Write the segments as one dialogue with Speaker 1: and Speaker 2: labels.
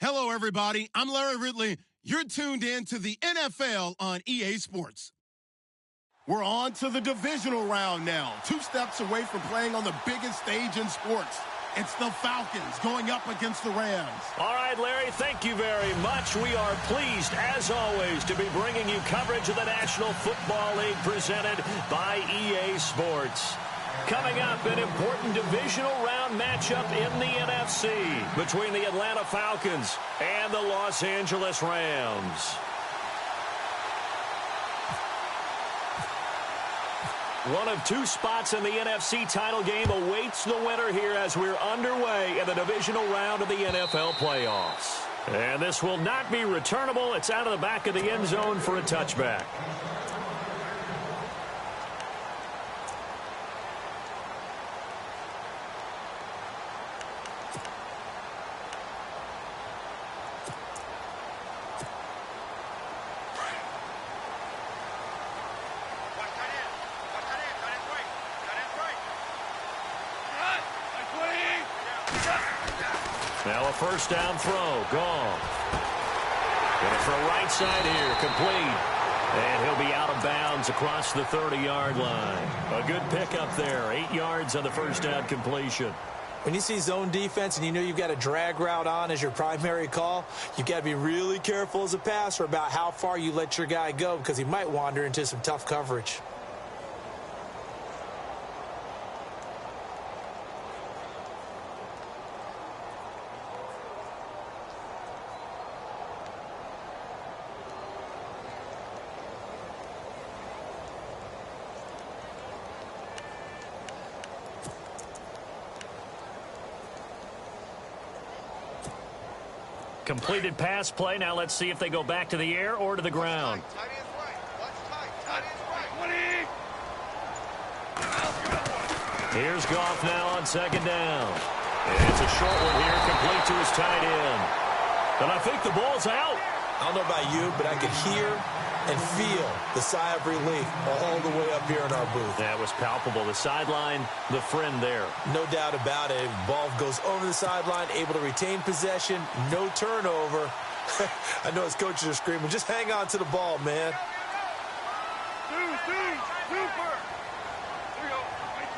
Speaker 1: Hello, everybody. I'm Larry Ridley. You're tuned in to the NFL on EA Sports. We're on to the divisional round now. 2 steps away from playing on the biggest stage in sports. It's the Falcons going up against the Rams.
Speaker 2: All right, Larry, thank you very much. We are pleased, as always, to be bringing you coverage of the National Football League presented by EA Sports. Coming up, an important divisional round matchup in the NFC between the Atlanta Falcons and the Los Angeles Rams. One of 2 spots in the NFC title game awaits the winner here as we're underway in the divisional round of the NFL playoffs. And this will not be returnable. It's out of the back of the end zone for a touchback. Now a first down throw. Gone. Going for a right side here. Complete. And he'll be out of bounds across the 30-yard line. A good pickup there. 8 yards on the first down completion.
Speaker 3: When you see zone defense and you know you've got a drag route on as your primary call, you've got to be really careful as a passer about how far you let your guy go because he might wander into some tough coverage.
Speaker 2: Completed pass play. Now let's see if they go back to the air or to the ground. Here's Goff now on second down. And it's a short one here, complete to his tight end. And I think the ball's out.
Speaker 3: I don't know about you, but I could hear and feel the sigh of relief all the way up here in our booth.
Speaker 2: That was palpable. The sideline, the friend there.
Speaker 3: No doubt about it. Ball goes over the sideline, able to retain possession, no turnover. I know his coaches are screaming, just hang on to the ball, man.
Speaker 4: Super. Here we go.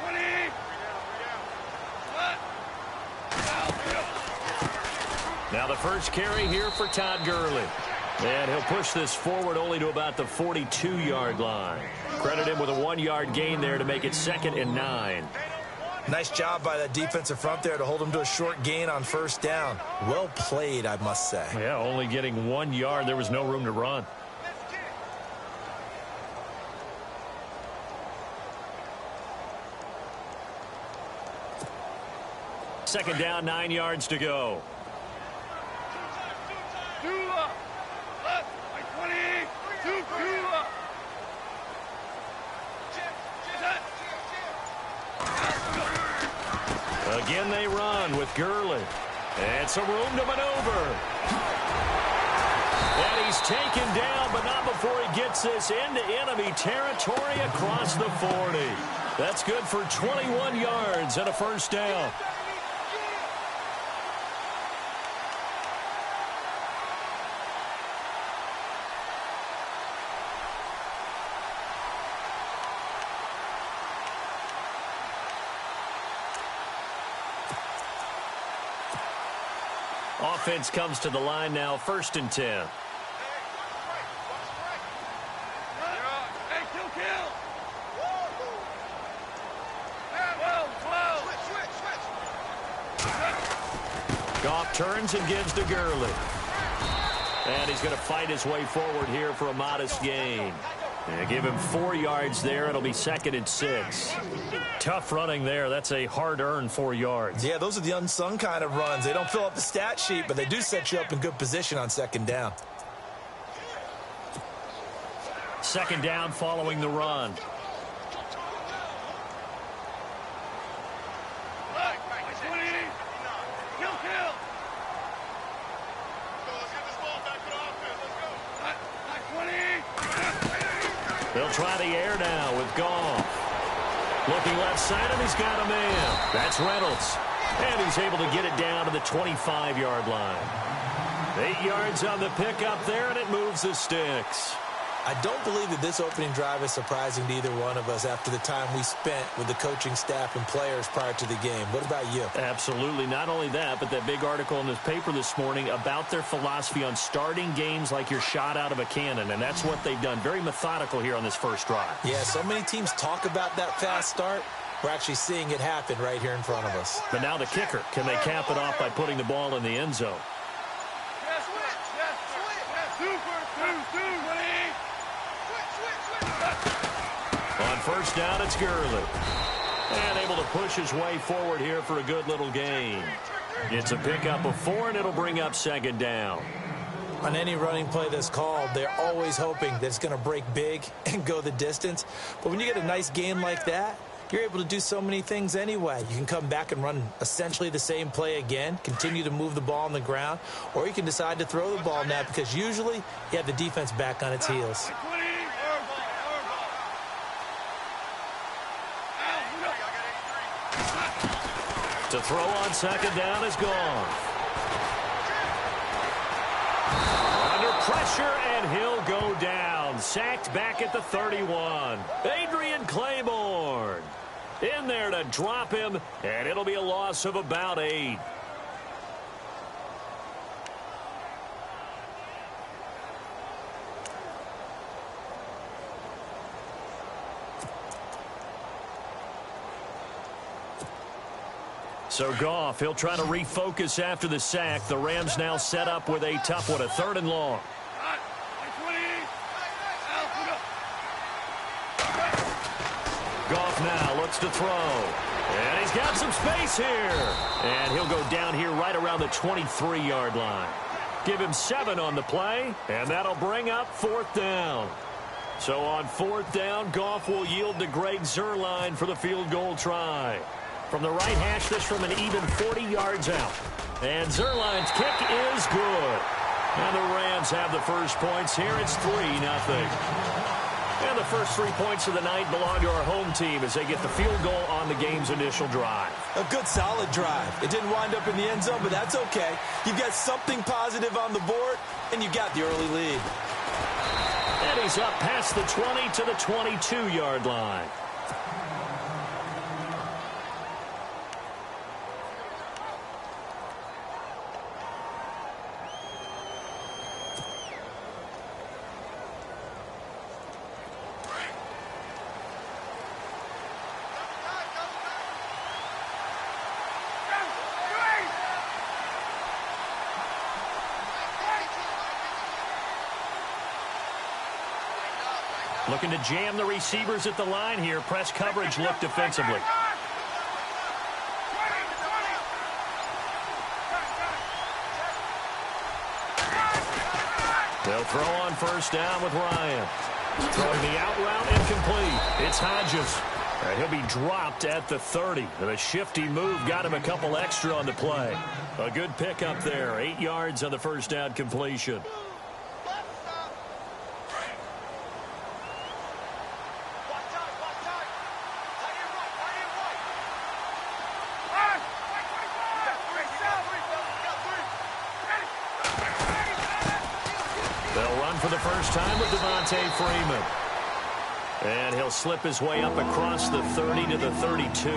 Speaker 4: 20.
Speaker 2: Now the first carry here for Todd Gurley. And he'll push this forward only to about the 42-yard line. Credit him with a 1-yard gain there to make it 2nd and 9.
Speaker 3: Nice job by that defensive front there to hold him to a short gain on first down. Well played, I must say.
Speaker 2: Yeah, only getting 1 yard. There was no room to run. Second down, 9 yards to go. Again they run with Gurley. And some room to maneuver. And he's taken down, but not before he gets this into enemy territory across the 40. That's good for 21 yards and a first down. Offense comes to the line now, 1st and 10. Goff turns and gives to Gurley. And he's going to fight his way forward here for a modest gain. And give him 4 yards there. It'll be 2nd and 6. Tough running there. That's a hard-earned 4 yards.
Speaker 3: Yeah, those are the unsung kind of runs. They don't fill up the stat sheet, but they do set you up in good position on second down.
Speaker 2: Second down following the run. They'll try the air now with Goff. Looking left side, and he's got a man. That's Reynolds. And he's able to get it down to the 25-yard line. 8 yards on the pickup there, and it moves the sticks.
Speaker 3: I don't believe that this opening drive is surprising to either one of us after the time we spent with the coaching staff and players prior to the game. What about you?
Speaker 2: Absolutely. Not only that, but that big article in this paper this morning about their philosophy on starting games like you're shot out of a cannon, and that's what they've done. Very methodical here on this first drive.
Speaker 3: Yeah, so many teams talk about that fast start. We're actually seeing it happen right here in front of us.
Speaker 2: But now the kicker. Can they cap it off by putting the ball in the end zone? On first down, it's Gurley. And able to push his way forward here for a good little gain. It's a pickup of 4, and it'll bring up second down.
Speaker 3: On any running play that's called, they're always hoping that it's going to break big and go the distance. But when you get a nice gain like that, you're able to do so many things anyway. You can come back and run essentially the same play again, continue to move the ball on the ground, or you can decide to throw the ball now because usually you have the defense back on its heels.
Speaker 2: To throw on second down is gone. Pressure, and he'll go down. Sacked back at the 31. Adrian Claiborne in there to drop him, and it'll be a loss of about 8. So Goff, he'll try to refocus after the sack. The Rams now set up with a tough one, a 3rd and long. Goff now looks to throw. And he's got some space here. And he'll go down here right around the 23-yard line. Give him 7 on the play, and that'll bring up 4th down. So on 4th down, Goff will yield to Greg Zuerlein for the field goal try. From the right hash, this from an even 40 yards out. And Zuerlein's kick is good. And the Rams have the first points here. It's 3-0. And the first 3 points of the night belong to our home team as they get the field goal on the game's initial drive.
Speaker 3: A good, solid drive. It didn't wind up in the end zone, but that's okay. You've got something positive on the board, and you got the early lead.
Speaker 2: And he's up past the 20 to the 22-yard line. Looking to jam the receivers at the line here. Press coverage look defensively. They'll throw on 1st down with Ryan. Throwing the out route incomplete. It's Hodges. And he'll be dropped at the 30. And a shifty move got him a couple extra on the play. A good pickup there. 8 yards on the 1st down completion. For the first time with Devontae Freeman. And he'll slip his way up across the 30 to the 32.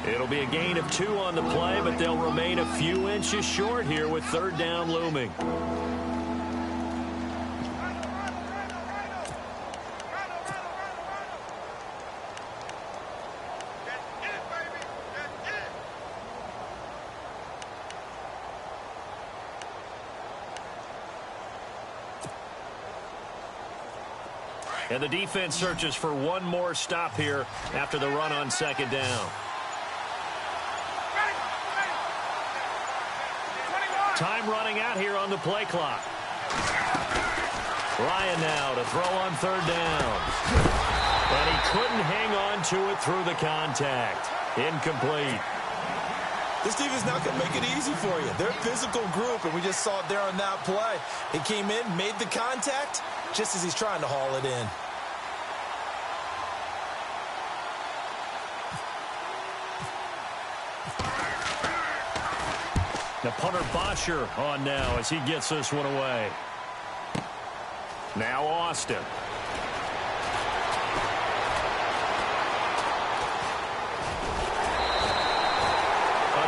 Speaker 2: It'll be a gain of 2 on the play, but they'll remain a few inches short here with 3rd down looming. And the defense searches for one more stop here after the run on 2nd down. Time running out here on the play clock. Ryan now to throw on 3rd down. And he couldn't hang on to it through the contact. Incomplete.
Speaker 3: This defense not going to make it easy for you. They're a physical group, and we just saw it there on that play. It came in, made the contact, just as he's trying to haul it in.
Speaker 2: The punter Bosher on now as he gets this one away. Now Austin.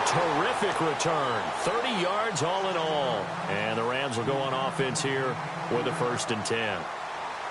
Speaker 2: Terrific return. 30 yards all in all. And the Rams will go on offense here with a 1st and 10.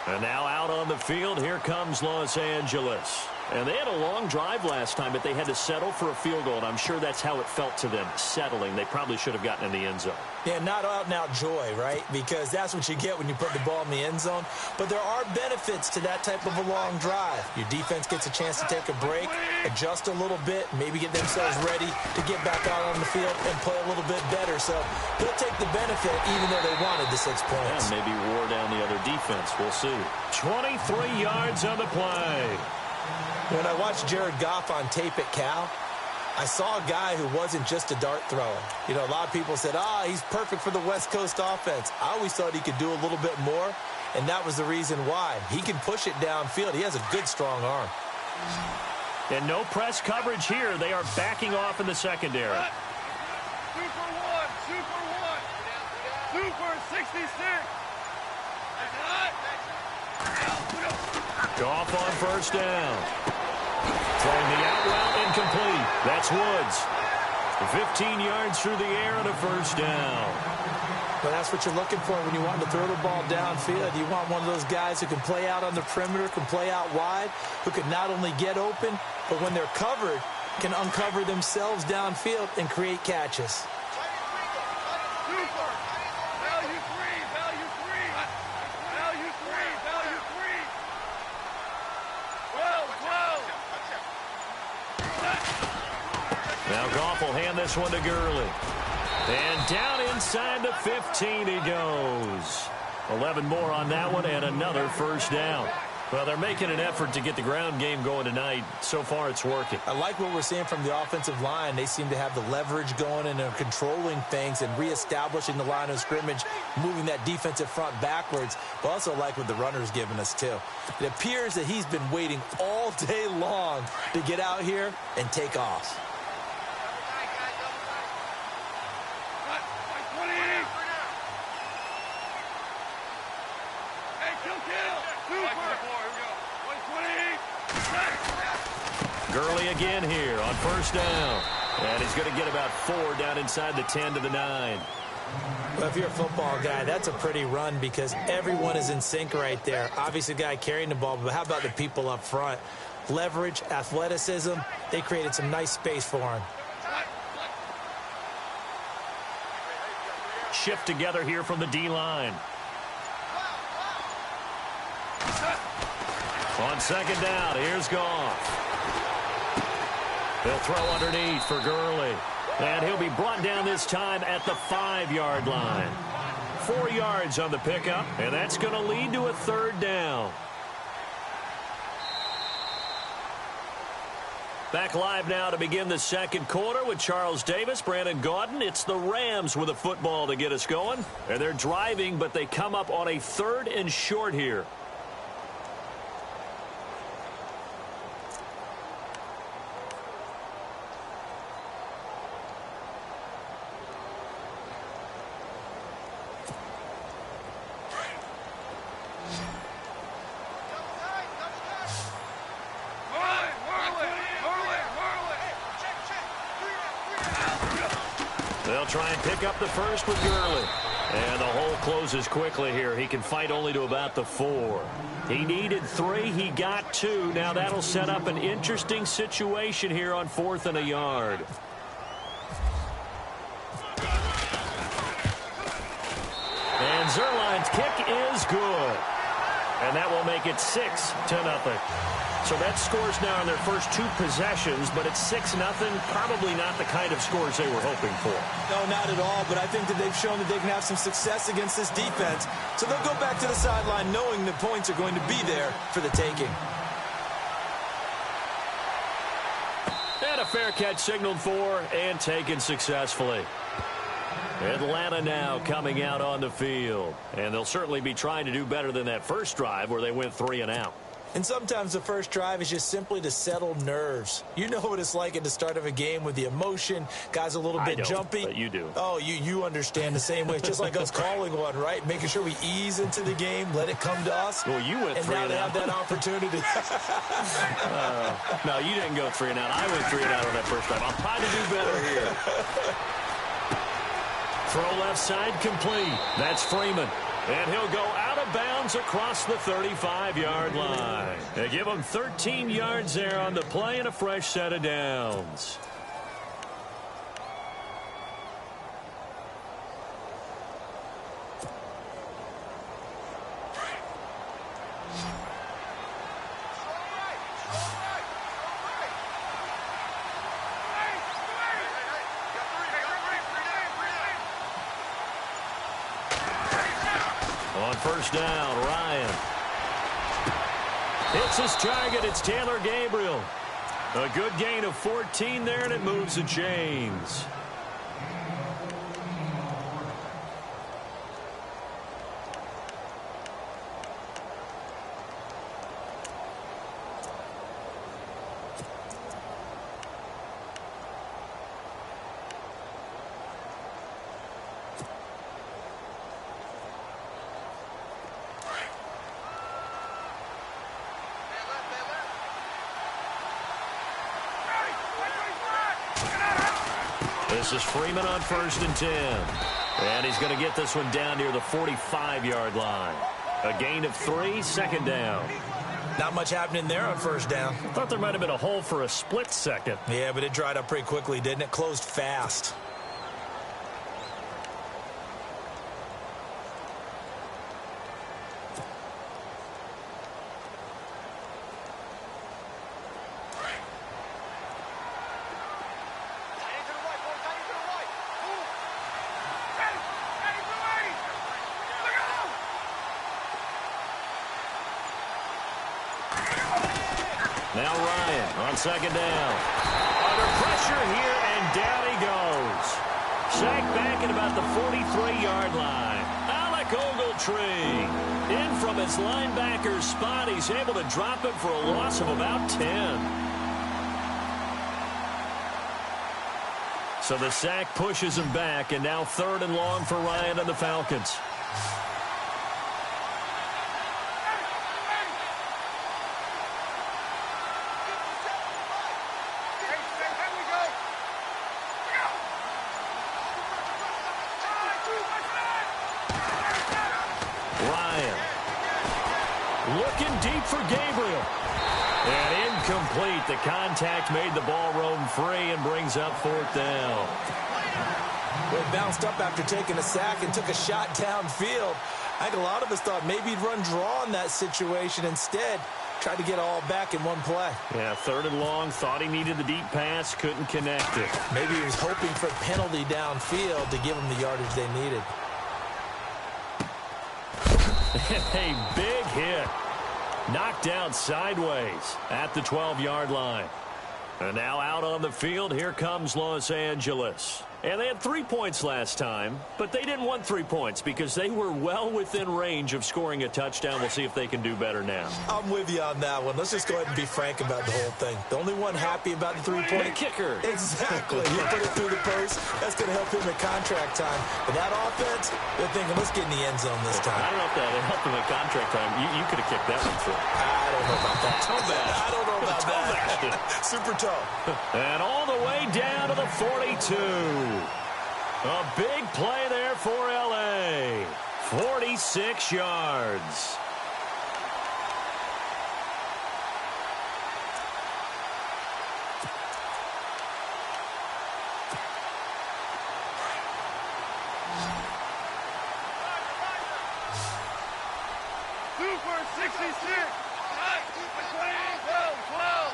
Speaker 2: And now out on the field, here comes Los Angeles. And they had a long drive last time, but they had to settle for a field goal. And I'm sure that's how it felt to them, settling. They probably should have gotten in the end zone.
Speaker 3: Yeah, not out and out joy, right? Because that's what you get when you put the ball in the end zone. But there are benefits to that type of a long drive. Your defense gets a chance to take a break, adjust a little bit, maybe get themselves ready to get back out on the field and play a little bit better. So they'll take the benefit even though they wanted the 6 points.
Speaker 2: Yeah, maybe wore down the other defense. We'll see. 23 yards on the play.
Speaker 3: When I watched Jared Goff on tape at Cal, I saw a guy who wasn't just a dart thrower. You know, a lot of people said, he's perfect for the West Coast offense. I always thought he could do a little bit more, and that was the reason why. He can push it downfield. He has a good, strong arm.
Speaker 2: And no press coverage here. They are backing off in the secondary.
Speaker 4: Super 1, Super 1, Super 66.
Speaker 2: Goff on first down. Throwing the out route incomplete. That's Woods. 15 yards through the air and a first down.
Speaker 3: Well, that's what you're looking for when you want to throw the ball downfield. You want one of those guys who can play out on the perimeter, can play out wide, who can not only get open, but when they're covered, can uncover themselves downfield and create catches.
Speaker 2: Now Goff will hand this one to Gurley. And down inside the 15 he goes. 11 more on that one and another first down. Well, they're making an effort to get the ground game going tonight. So far, it's working.
Speaker 3: I like what we're seeing from the offensive line. They seem to have the leverage going and they're controlling things and reestablishing the line of scrimmage, moving that defensive front backwards. But also like what the runner's giving us, too. It appears that he's been waiting all day long to get out here and take off.
Speaker 2: Gurley again here on first down. And he's going to get about 4 down inside the 10 to the 9.
Speaker 3: Well, if you're a football guy, that's a pretty run because everyone is in sync right there. Obviously, the guy carrying the ball, but how about the people up front? Leverage, athleticism, they created some nice space for him.
Speaker 2: Shift together here from the D-line. On second down, here's Goff. They'll throw underneath for Gurley. And he'll be brought down this time at the 5-yard line. 4 yards on the pickup, and that's going to lead to a third down. Back live now to begin the second quarter with Charles Davis, Brandon Gaudin. It's the Rams with a football to get us going. And they're driving, but they come up on a 3rd and short here. They'll try and pick up the first with Gurley. And the hole closes quickly here. He can fight only to about the 4. He needed 3. He got 2. Now that'll set up an interesting situation here on 4th and a yard. And Zerline's kick is good. And that will make it 6-0. So that scores now in their first 2 possessions, but it's 6-0. Probably not the kind of scores they were hoping for.
Speaker 3: No, not at all, but I think that they've shown that they can have some success against this defense. So they'll go back to the sideline knowing the points are going to be there for the taking.
Speaker 2: And a fair catch signaled for and taken successfully. Atlanta now coming out on the field. And they'll certainly be trying to do better than that first drive where they went 3 and out.
Speaker 3: And sometimes the first drive is just simply to settle nerves. You know what it's like at the start of a game with the emotion. Guys a little bit jumpy.
Speaker 2: But you do.
Speaker 3: Oh, you understand the same way. It's just like us calling one, right? Making sure we ease into the game, let it come to us.
Speaker 2: Well, you went 3 and out.
Speaker 3: And now they have that opportunity.
Speaker 2: No, you didn't go 3 and out. I went 3 and out on that first drive. I'll try to do better here. Throw left side complete. That's Freeman. And he'll go out of bounds across the 35-yard line. They give him 13 yards there on the play and a fresh set of downs. On first down, Ryan. Hits his target. It's Taylor Gabriel. A good gain of 14 there, and it moves the chains. This is Freeman on 1st and 10. And he's going to get this one down near the 45-yard line. A gain of 3, 2nd down.
Speaker 3: Not much happening there on 1st down.
Speaker 2: I thought there might have been a hole for a split second.
Speaker 3: Yeah, but it dried up pretty quickly, didn't it? Closed fast.
Speaker 2: Now Ryan on 2nd down. Under pressure here, and down he goes. Sacked back at about the 43-yard line. Alec Ogletree in from his linebacker spot. He's able to drop it for a loss of about 10. So the sack pushes him back, and now 3rd and long for Ryan and the Falcons. Looking deep for Gabriel. And incomplete. The contact made the ball roam free and brings up 4th down.
Speaker 3: Well, he bounced up after taking a sack and took a shot downfield. I think a lot of us thought maybe he'd run draw in that situation. Instead, tried to get all back in one play.
Speaker 2: Yeah, 3rd and long. Thought he needed the deep pass. Couldn't connect it.
Speaker 3: Maybe he was hoping for a penalty downfield to give him the yardage they needed.
Speaker 2: A big hit. Knocked out sideways at the 12-yard line. And now out on the field, here comes Los Angeles. And they had 3 points last time, but they didn't want 3 points because they were well within range of scoring a touchdown. We'll see if they can do better now.
Speaker 3: I'm with you on that one. Let's just go ahead and be frank about the whole thing. The only one happy about the 3-point
Speaker 2: kicker.
Speaker 3: Exactly. He put it through the post. That's going to help him at contract time. But that offense, they're thinking, let's get in the end zone this time.
Speaker 2: I don't know if that helped him at contract time. You could have kicked that one through.
Speaker 3: I don't know about that.
Speaker 2: Toe bash.
Speaker 3: I don't know about that. Super toe.
Speaker 2: And all the way down to the 42. A big play there for L.A. 46 yards.
Speaker 4: Super 66. 12.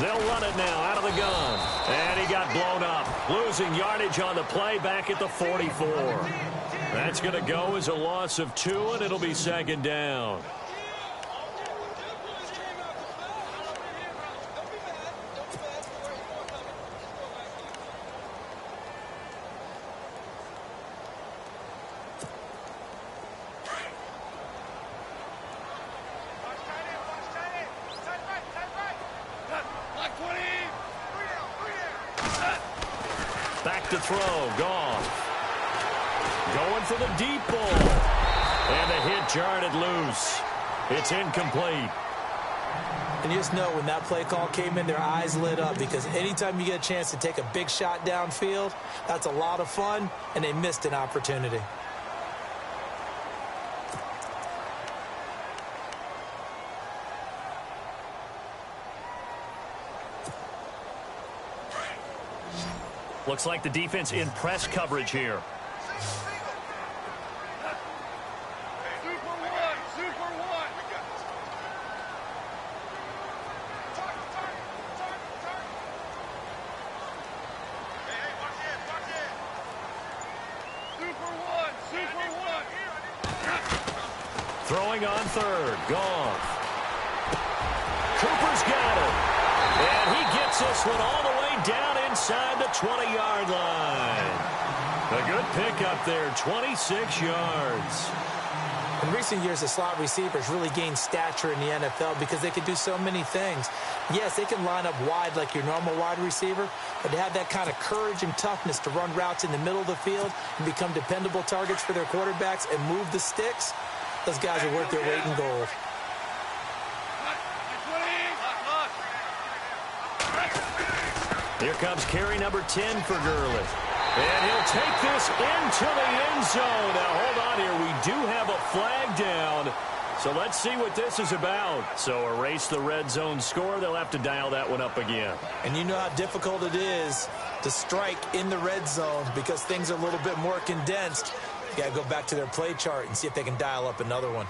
Speaker 2: They'll run it now out of the gun. And he got blown up. Losing yardage on the play back at the 44. That's going to go as a loss of 2, and it'll be 2nd down. Back to throw. Goff. Going for the deep ball. And the hit jarred it loose. It's incomplete.
Speaker 3: And you just know when that play call came in, their eyes lit up because anytime you get a chance to take a big shot downfield, that's a lot of fun, and they missed an opportunity.
Speaker 2: Looks like the defense in press coverage here. Throwing on 3rd. Goff. Cooper's got it. And he gets this one all the way down inside the 20-yard line. A good pickup there, 26 yards.
Speaker 3: In recent years, the slot receivers really gained stature in the NFL because they can do so many things. Yes, they can line up wide like your normal wide receiver, but to have that kind of courage and toughness to run routes in the middle of the field and become dependable targets for their quarterbacks and move the sticks, those guys are worth their weight in gold.
Speaker 2: Here comes carry number 10 for Gurley. And he'll take this into the end zone. Now, hold on here. We do have a flag down. So let's see what this is about. So erase the red zone score. They'll have to dial that one up again.
Speaker 3: And you know how difficult it is to strike in the red zone because things are a little bit more condensed. You got to go back to their play chart and see if they can dial up another one.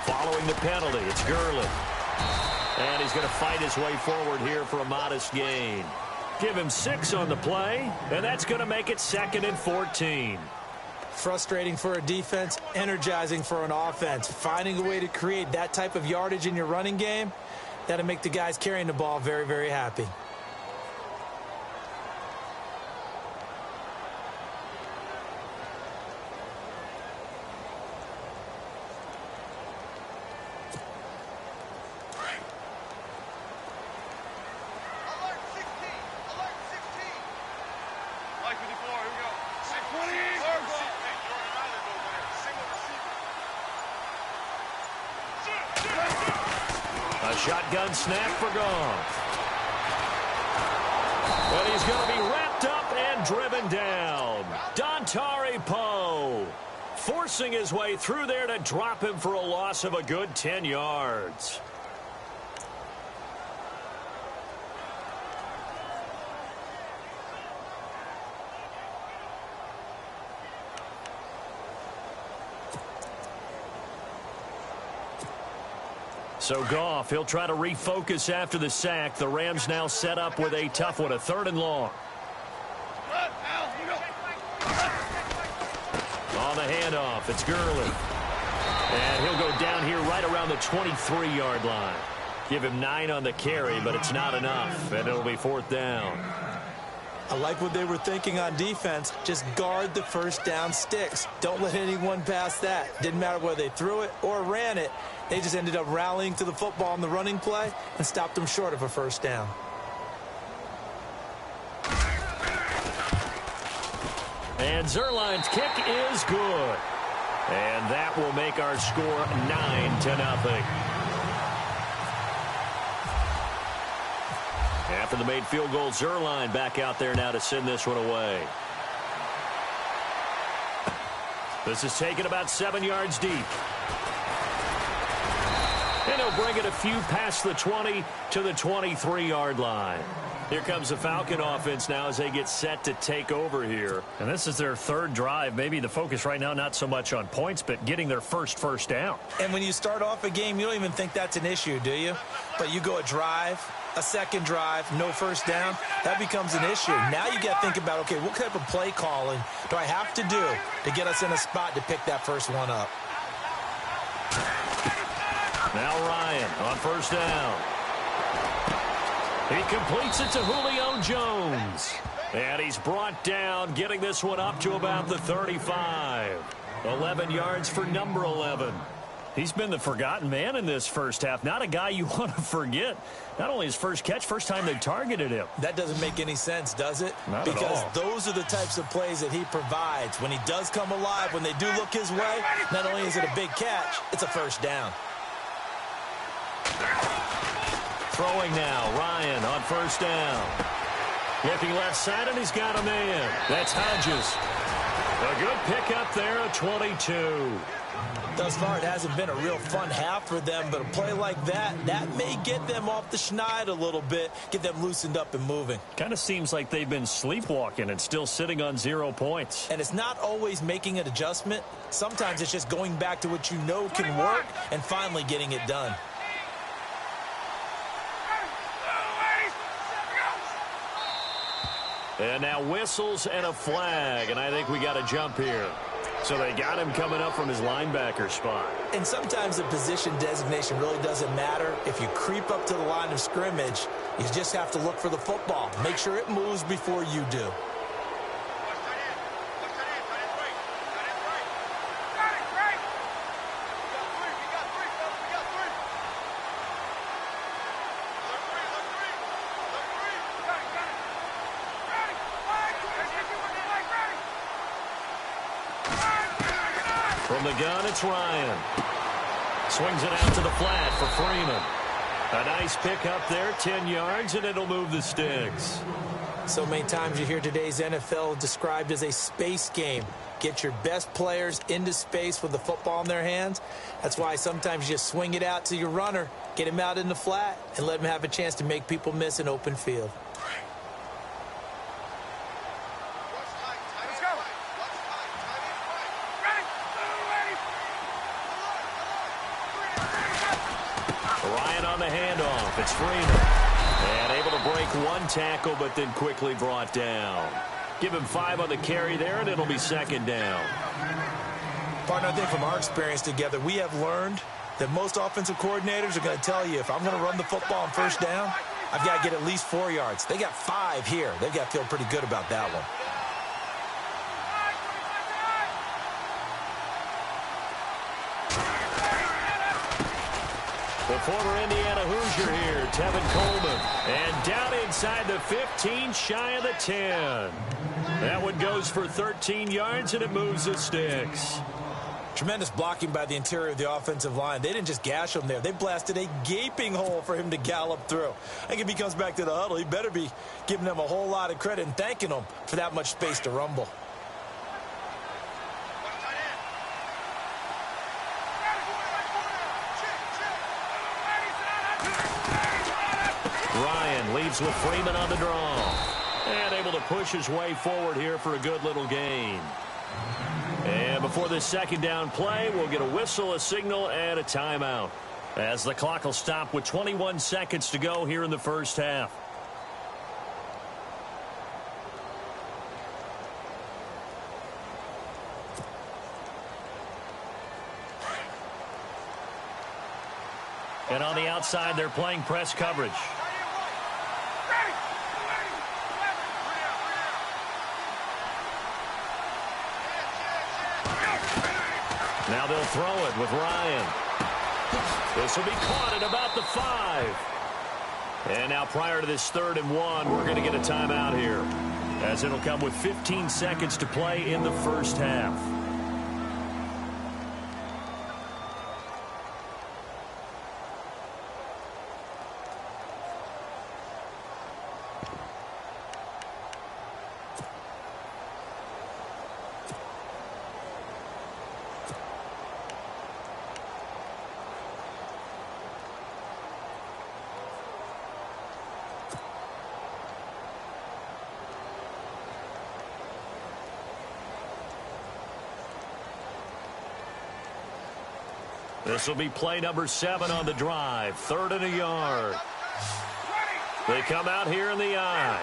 Speaker 2: Following the penalty, it's Gurley. And he's going to fight his way forward here for a modest gain. Give him 6 on the play, and that's going to make it 2nd and 14.
Speaker 3: Frustrating for a defense, energizing for an offense. Finding a way to create that type of yardage in your running game, that'll make the guys carrying the ball very, very happy.
Speaker 2: A shotgun snap for Goff. And he's going to be wrapped up and driven down. Dontari Poe forcing his way through there to drop him for a loss of a good 10 yards. So Goff, he'll try to refocus after the sack. The Rams now set up with a tough one, a 3rd and long. On the handoff, it's Gurley. And he'll go down here right around the 23-yard line. Give him 9 on the carry, but it's not enough, and it'll be 4th down.
Speaker 3: I like what they were thinking on defense. Just guard the first down sticks. Don't let anyone pass that. Didn't matter whether they threw it or ran it. They just ended up rallying to the football on the running play and stopped them short of a first down.
Speaker 2: And Zerline's kick is good. And that will make our score 9-0. After the made field goal, Zerline back out there now to send this one away. This is taken about 7 yards deep. And he'll bring it a few past the 20 to the 23-yard line. Here comes the Falcon offense now as they get set to take over here.
Speaker 5: And this is their 3rd drive. Maybe the focus right now not so much on points, but getting their first down.
Speaker 3: And when you start off a game, you don't even think that's an issue, do you? But you go a drive, a 2nd drive, no first down, that becomes an issue. Now you got to think about, okay, what type of play calling do I have to do to get us in a spot to pick that first one up?
Speaker 2: Now Ryan on 1st down. He completes it to Julio Jones. And he's brought down, getting this one up to about the 35. 11 yards for number 11.
Speaker 5: He's been the forgotten man in this first half. Not a guy you want to forget. Not only his first catch, first time they targeted him.
Speaker 3: That doesn't make any sense, does it?
Speaker 5: Not
Speaker 3: because
Speaker 5: at all.
Speaker 3: Those are the types of plays that he provides. When he does come alive, when they do look his way, not only is it a big catch, it's a first down.
Speaker 2: Throwing now, Ryan on 1st down. Looking left side, and he's got a man. That's Hodges. A good pickup there at 22.
Speaker 3: Thus far, it hasn't been a real fun half for them, but a play like that may get them off the schneid a little bit, get them loosened up and moving.
Speaker 5: Kind of seems like they've been sleepwalking and still sitting on 0 points.
Speaker 3: And it's not always making an adjustment. Sometimes it's just going back to what you know can work and finally getting it done.
Speaker 2: And now whistles and a flag, and I think we got a jump here. So they got him coming up from his linebacker spot.
Speaker 3: And sometimes the position designation really doesn't matter. If you creep up to the line of scrimmage, you just have to look for the football. Make sure it moves before you do.
Speaker 2: From the gun, it's Ryan. Swings it out to the flat for Freeman. A nice pick up there, 10 yards, and it'll move the sticks.
Speaker 3: So many times you hear today's NFL described as a space game. Get your best players into space with the football in their hands. That's why sometimes you just swing it out to your runner, get him out in the flat, and let him have a chance to make people miss an open field.
Speaker 2: Ryan on the handoff. It's Freeman. And able to break one tackle, but then quickly brought down. Give him 5 on the carry there, and it'll be second down.
Speaker 3: Partner, I think from our experience together, we have learned that most offensive coordinators are going to tell you, if I'm going to run the football on first down, I've got to get at least 4 yards. They got 5 here. They've got to feel pretty good about that one.
Speaker 2: The former Indiana Hoosier here, Tevin Coleman. And down inside the 15, shy of the 10. That one goes for 13 yards, and it moves the sticks.
Speaker 3: Tremendous blocking by the interior of the offensive line. They didn't just gash him there. They blasted a gaping hole for him to gallop through. I think if he comes back to the huddle, he better be giving them a whole lot of credit and thanking them for that much space to rumble.
Speaker 2: Ryan leaves with Freeman on the draw. And able to push his way forward here for a good little gain. And before this second down play, we'll get a whistle, a signal, and a timeout, as the clock will stop with 21 seconds to go here in the first half. And on the outside, they're playing press coverage. Now they'll throw it with Ryan. This will be caught at about the 5. And now prior to this 3rd and 1, we're going to get a timeout here, as it'll come with 15 seconds to play in the first half. This will be play number 7 on the drive. 3rd and a yard. They come out here in the I.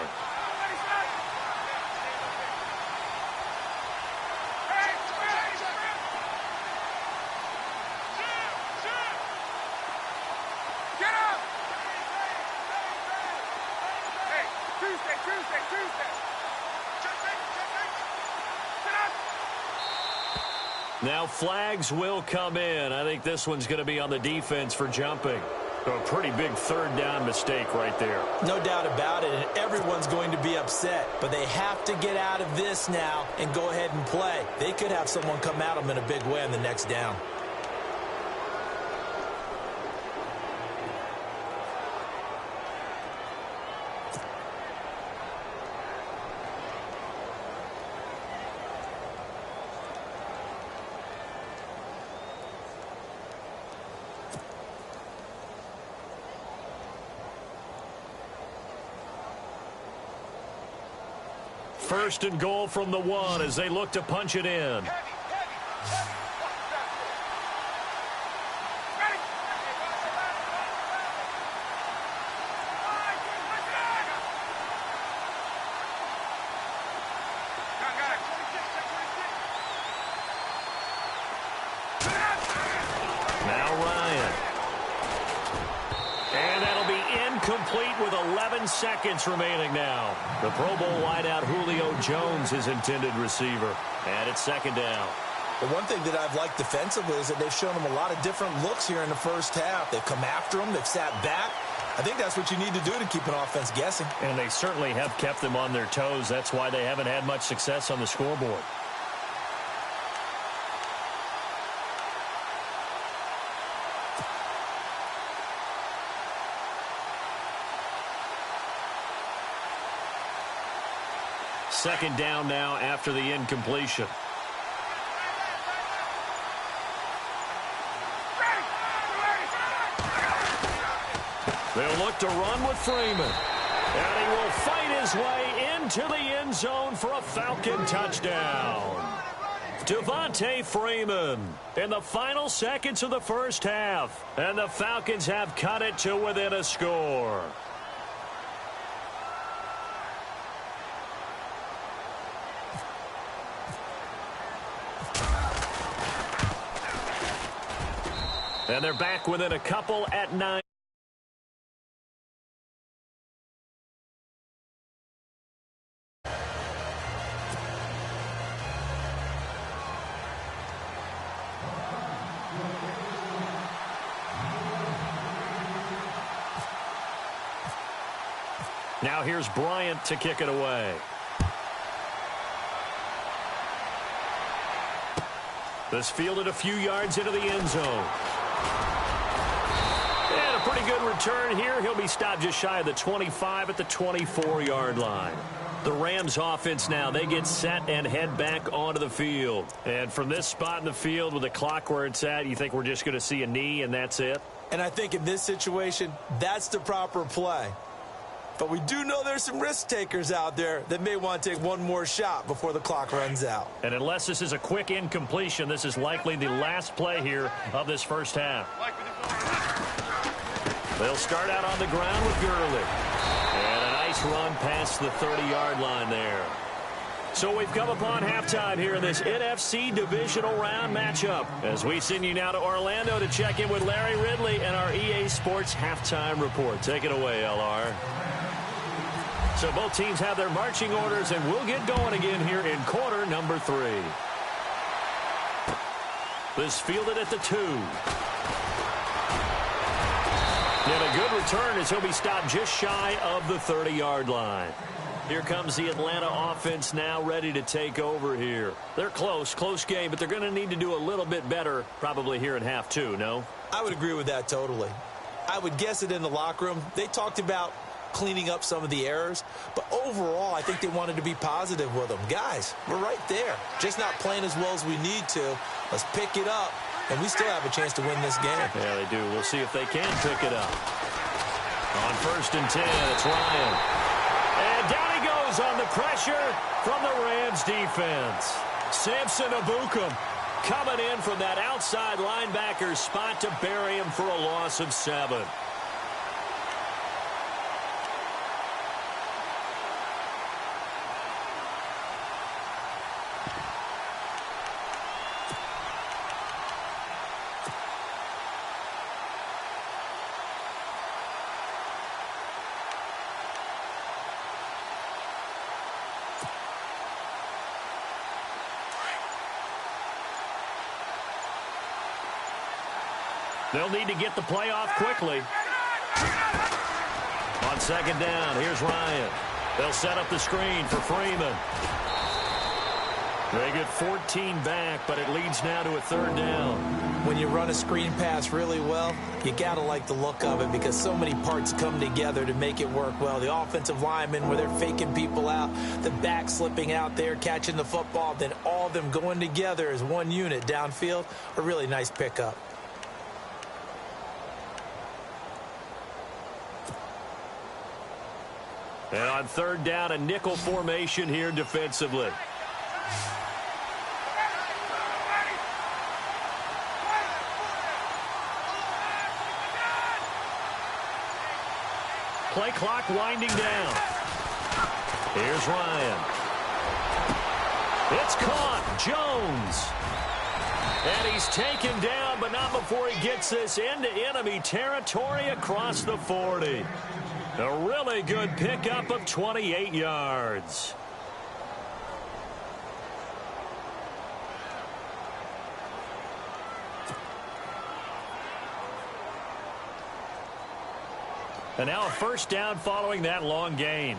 Speaker 2: Now flags will come in. I think this one's going to be on the defense for jumping. So a pretty big 3rd down mistake right there.
Speaker 3: No doubt about it, and everyone's going to be upset. But they have to get out of this now and go ahead and play. They could have someone come at them in a big way on the next down.
Speaker 2: First and goal from the 1 as they look to punch it in. Now Ryan. And that'll be incomplete with 11 seconds remaining now. The Pro Bowl wideout Julio Jones is intended receiver. And it's 2nd down.
Speaker 3: The one thing that I've liked defensively is that they've shown them a lot of different looks here in the first half. They've come after them. They've sat back. I think that's what you need to do to keep an offense guessing.
Speaker 2: And they certainly have kept them on their toes. That's why they haven't had much success on the scoreboard. Second down now after the incompletion. They'll look to run with Freeman. And he will fight his way into the end zone for a Falcon touchdown. Devontae Freeman in the final seconds of the first half. And the Falcons have cut it to within a score. And they're back within a couple at 9. Now here's Bryant to kick it away. This fielded a few yards into the end zone. And a pretty good return here. He'll be stopped just shy of the 25 at the 24-yard line. The Rams offense now, they get set and head back onto the field. And from this spot in the field with the clock where it's at, you think we're just going to see a knee and that's it?
Speaker 3: And I think in this situation, that's the proper play. But we do know there's some risk takers out there that may want to take one more shot before the clock runs out.
Speaker 2: And unless this is a quick incompletion, this is likely the last play here of this first half. They'll start out on the ground with Gurley. And a nice run past the 30-yard line there. So we've come upon halftime here in this NFC divisional round matchup. As we send you now to Orlando to check in with Larry Ridley and our EA Sports halftime report. Take it away, LR. So both teams have their marching orders, and we'll get going again here in quarter number 3. This fielded at the 2. And a good return as he'll be stopped just shy of the 30-yard line. Here comes the Atlanta offense now ready to take over here. They're close game, but they're going to need to do a little bit better probably here in half 2, no?
Speaker 3: I would agree with that totally. I would guess it in the locker room. They talked about cleaning up some of the errors, but overall I think they wanted to be positive with them. Guys, we're right there, just not playing as well as we need to. Let's pick it up, and we still have a chance to win this game.
Speaker 2: Yeah, they do. We'll see if they can pick it up. On 1st and 10, it's Ryan, and down he goes on the pressure from the Rams defense. Samson Ebukam coming in from that outside linebacker spot to bury him for a loss of 7. They'll need to get the play off quickly. On 2nd down, here's Ryan. They'll set up the screen for Freeman. They get 14 back, but it leads now to a 3rd down.
Speaker 3: When you run a screen pass really well, you got to like the look of it because so many parts come together to make it work well. The offensive linemen, where they're faking people out, the back slipping out there, catching the football, then all of them going together as one unit downfield. A really nice pickup.
Speaker 2: And on 3rd down, a nickel formation here defensively. Play clock winding down. Here's Ryan. It's caught. Jones. And he's taken down, but not before he gets this into enemy territory across the 40. A really good pickup of 28 yards. And now a 1st down following that long gain.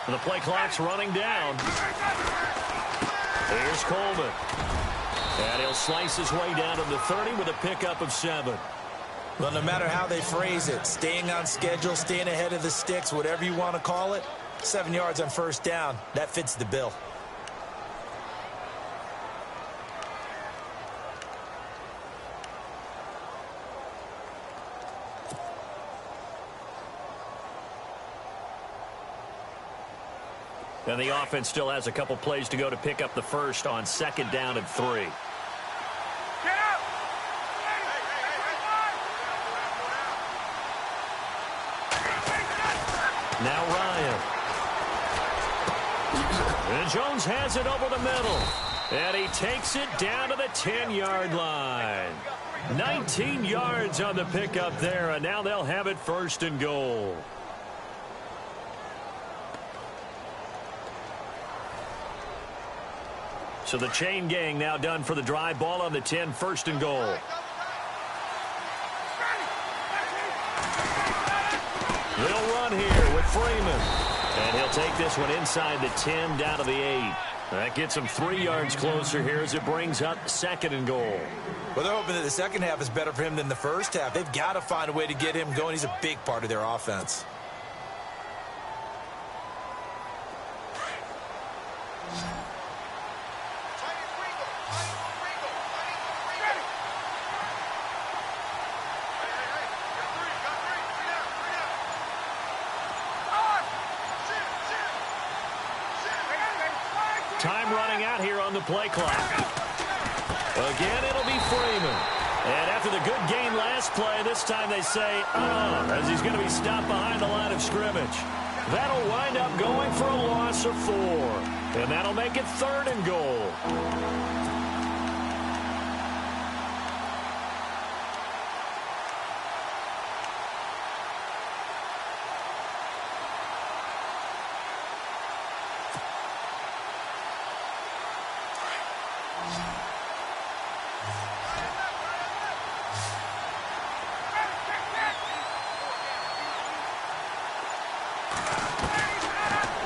Speaker 2: The play clock's running down. Here's Coleman. And he'll slice his way down to the 30 with a pickup of 7.
Speaker 3: Well, no matter how they phrase it, staying on schedule, staying ahead of the sticks, whatever you want to call it, 7 yards on first down, that fits the bill.
Speaker 2: And the offense still has a couple plays to go to pick up the first on 2nd down and 3. Now Ryan. And Jones has it over the middle. And he takes it down to the 10-yard line. 19 yards on the pickup there, and now they'll have it 1st and goal. So the chain gang now done for the drive. Ball on the 10, 1st and goal. They'll run here with Freeman. And he'll take this one inside the 10 down to the 8. That gets him 3 yards closer here as it brings up 2nd and goal.
Speaker 3: Well, they're hoping that the second half is better for him than the first half. They've got to find a way to get him going. He's a big part of their offense.
Speaker 2: Time running out here on the play clock. Again, it'll be Freeman. And after the good game last play, this time they say, as he's going to be stopped behind the line of scrimmage. That'll wind up going for a loss of 4. And that'll make it 3rd and goal.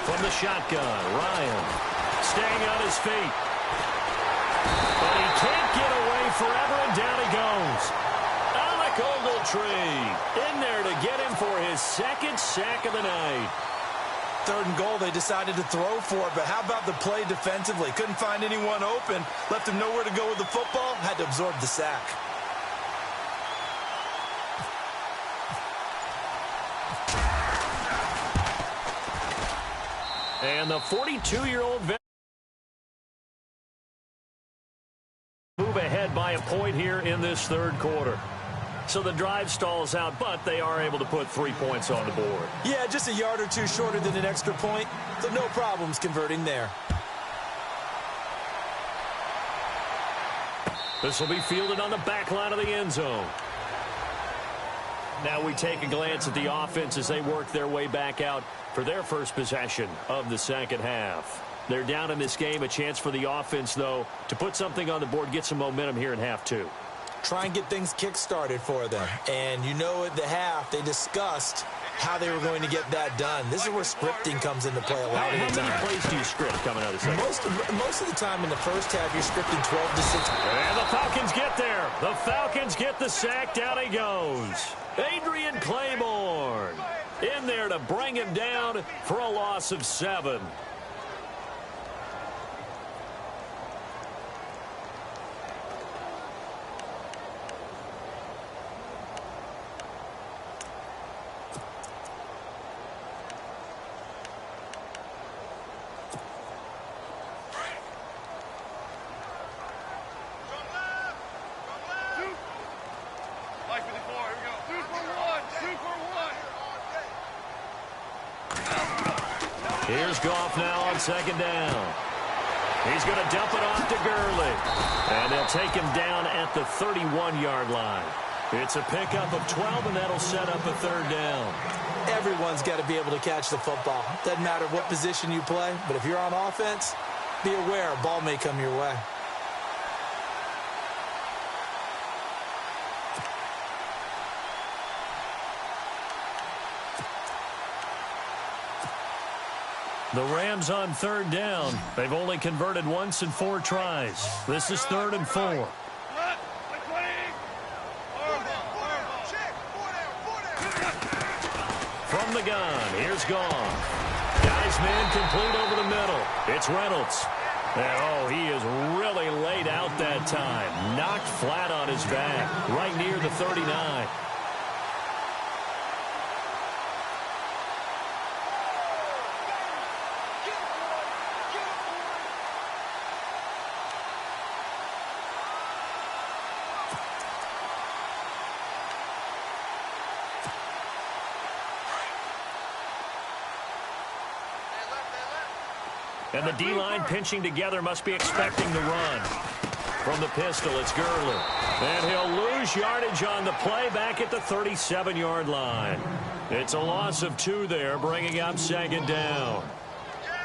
Speaker 2: From the shotgun, Ryan staying on his feet. But he can't get away forever, and down he goes. Alec Ogletree in there to get him for his 2nd sack of the night.
Speaker 3: 3rd and goal, they decided to throw for it, but how about the play defensively? Couldn't find anyone open, left him nowhere to go with the football, had to absorb the sack.
Speaker 2: And the 42-year-old veteran move ahead by a point here in this 3rd quarter. So the drive stalls out, but they are able to put 3 points on the board.
Speaker 3: Yeah, just a yard or two shorter than an extra point, so no problems converting there.
Speaker 2: This will be fielded on the back line of the end zone. Now we take a glance at the offense as they work their way back out for their first possession of the 2nd half. They're down in this game. A chance for the offense, though, to put something on the board, get some momentum here in half 2.
Speaker 3: Try and get things kick-started for them. And you know at the half, they discussed how they were going to get that done. This is where scripting comes into play a lot of the time.
Speaker 2: How many plays do you script coming out of the second?
Speaker 3: Most of the time in the first half, you're scripting 12 to 6.
Speaker 2: And the Falcons get there. The Falcons get the sack. Down he goes. Adrian Claiborne in there to bring him down for a loss of 7. Here's Goff now on 2nd down. He's going to dump it off to Gurley. And they'll take him down at the 31-yard line. It's a pickup of 12, and that'll set up a 3rd down.
Speaker 3: Everyone's got to be able to catch the football. Doesn't matter what position you play, but if you're on offense, be aware a ball may come your way.
Speaker 5: The Rams on third down. They've only converted once in 4 tries. This is 3rd and 4. From the gun, here's Gone. Guy's man complete over the middle. It's Reynolds. And, oh, he is really laid out that time. Knocked flat on his back, right near the 39. And the D-line pinching together must be expecting the run. From the pistol, it's Gurley. And he'll lose yardage on the play back at the 37-yard line. It's a loss of 2 there, bringing up 2nd down.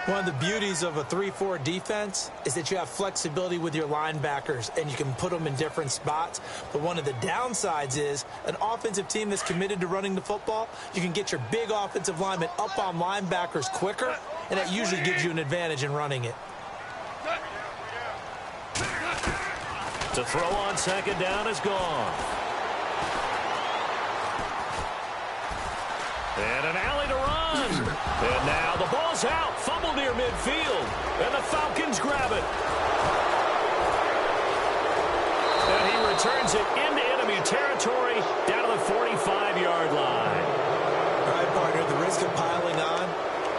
Speaker 3: One of the beauties of a 3-4 defense is that you have flexibility with your linebackers and you can put them in different spots. But one of the downsides is an offensive team that's committed to running the football, you can get your big offensive linemen up on linebackers quicker, and that usually gives you an advantage in running it.
Speaker 5: To throw on 2nd down is Gone. And an alley to run. And now the ball's out. Fumble near midfield. And the Falcons grab it. And he returns it into enemy territory down to the 45-yard line.
Speaker 3: All right, partner, the risk of piling on.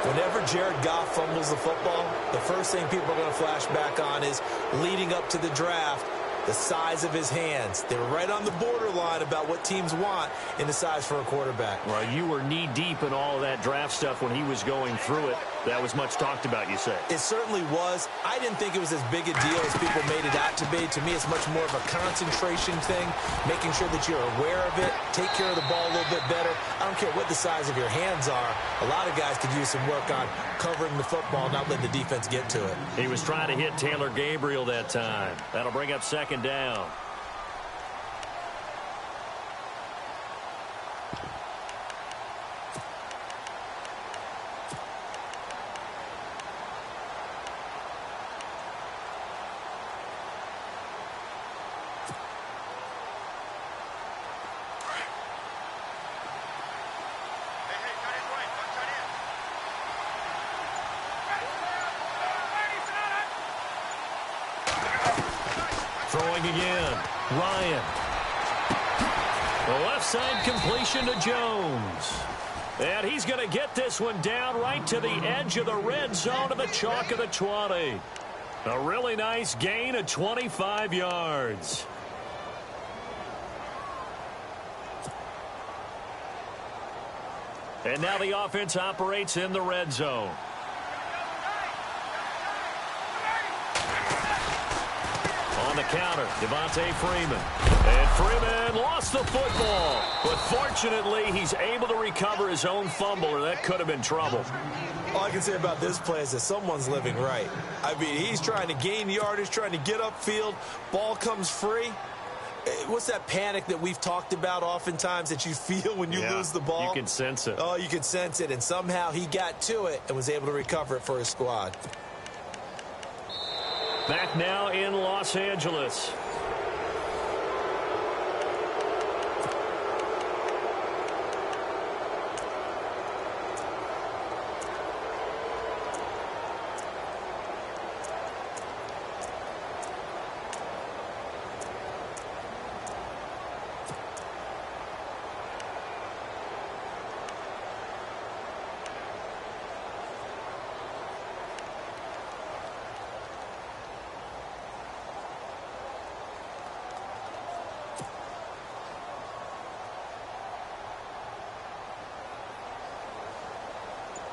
Speaker 3: Whenever Jared Goff fumbles the football, the first thing people are going to flash back on is leading up to the draft, the size of his hands. They were right on the borderline about what teams want in the size for a quarterback.
Speaker 5: Well, you were knee-deep in all of that draft stuff when he was going through it. That was much talked about, you say.
Speaker 3: It certainly was. I didn't think it was as big a deal as people made it out to be. To me, it's much more of a concentration thing, making sure that you're aware of it, take care of the ball a little bit better. I don't care what the size of your hands are. A lot of guys could use some work on covering the football, not letting the defense get to it.
Speaker 5: He was trying to hit Taylor Gabriel that time. That'll bring up 2nd down. Throwing again. Ryan. The left side completion to Jones. And he's going to get this one down right to the edge of the red zone of the chalk of the 20. A really nice gain of 25 yards. And now the offense operates in the red zone. On the counter, Devontae Freeman. And Freeman lost the football. But fortunately, he's able to recover his own fumble, or that could have been trouble.
Speaker 3: All I can say about this play is that someone's living right. I mean, he's trying to gain yardage, trying to get upfield. Ball comes free. What's that panic that we've talked about oftentimes that you feel when you lose the ball?
Speaker 5: You can sense it.
Speaker 3: Oh, you can sense it. And somehow he got to it and was able to recover it for his squad.
Speaker 5: Back now in Los Angeles.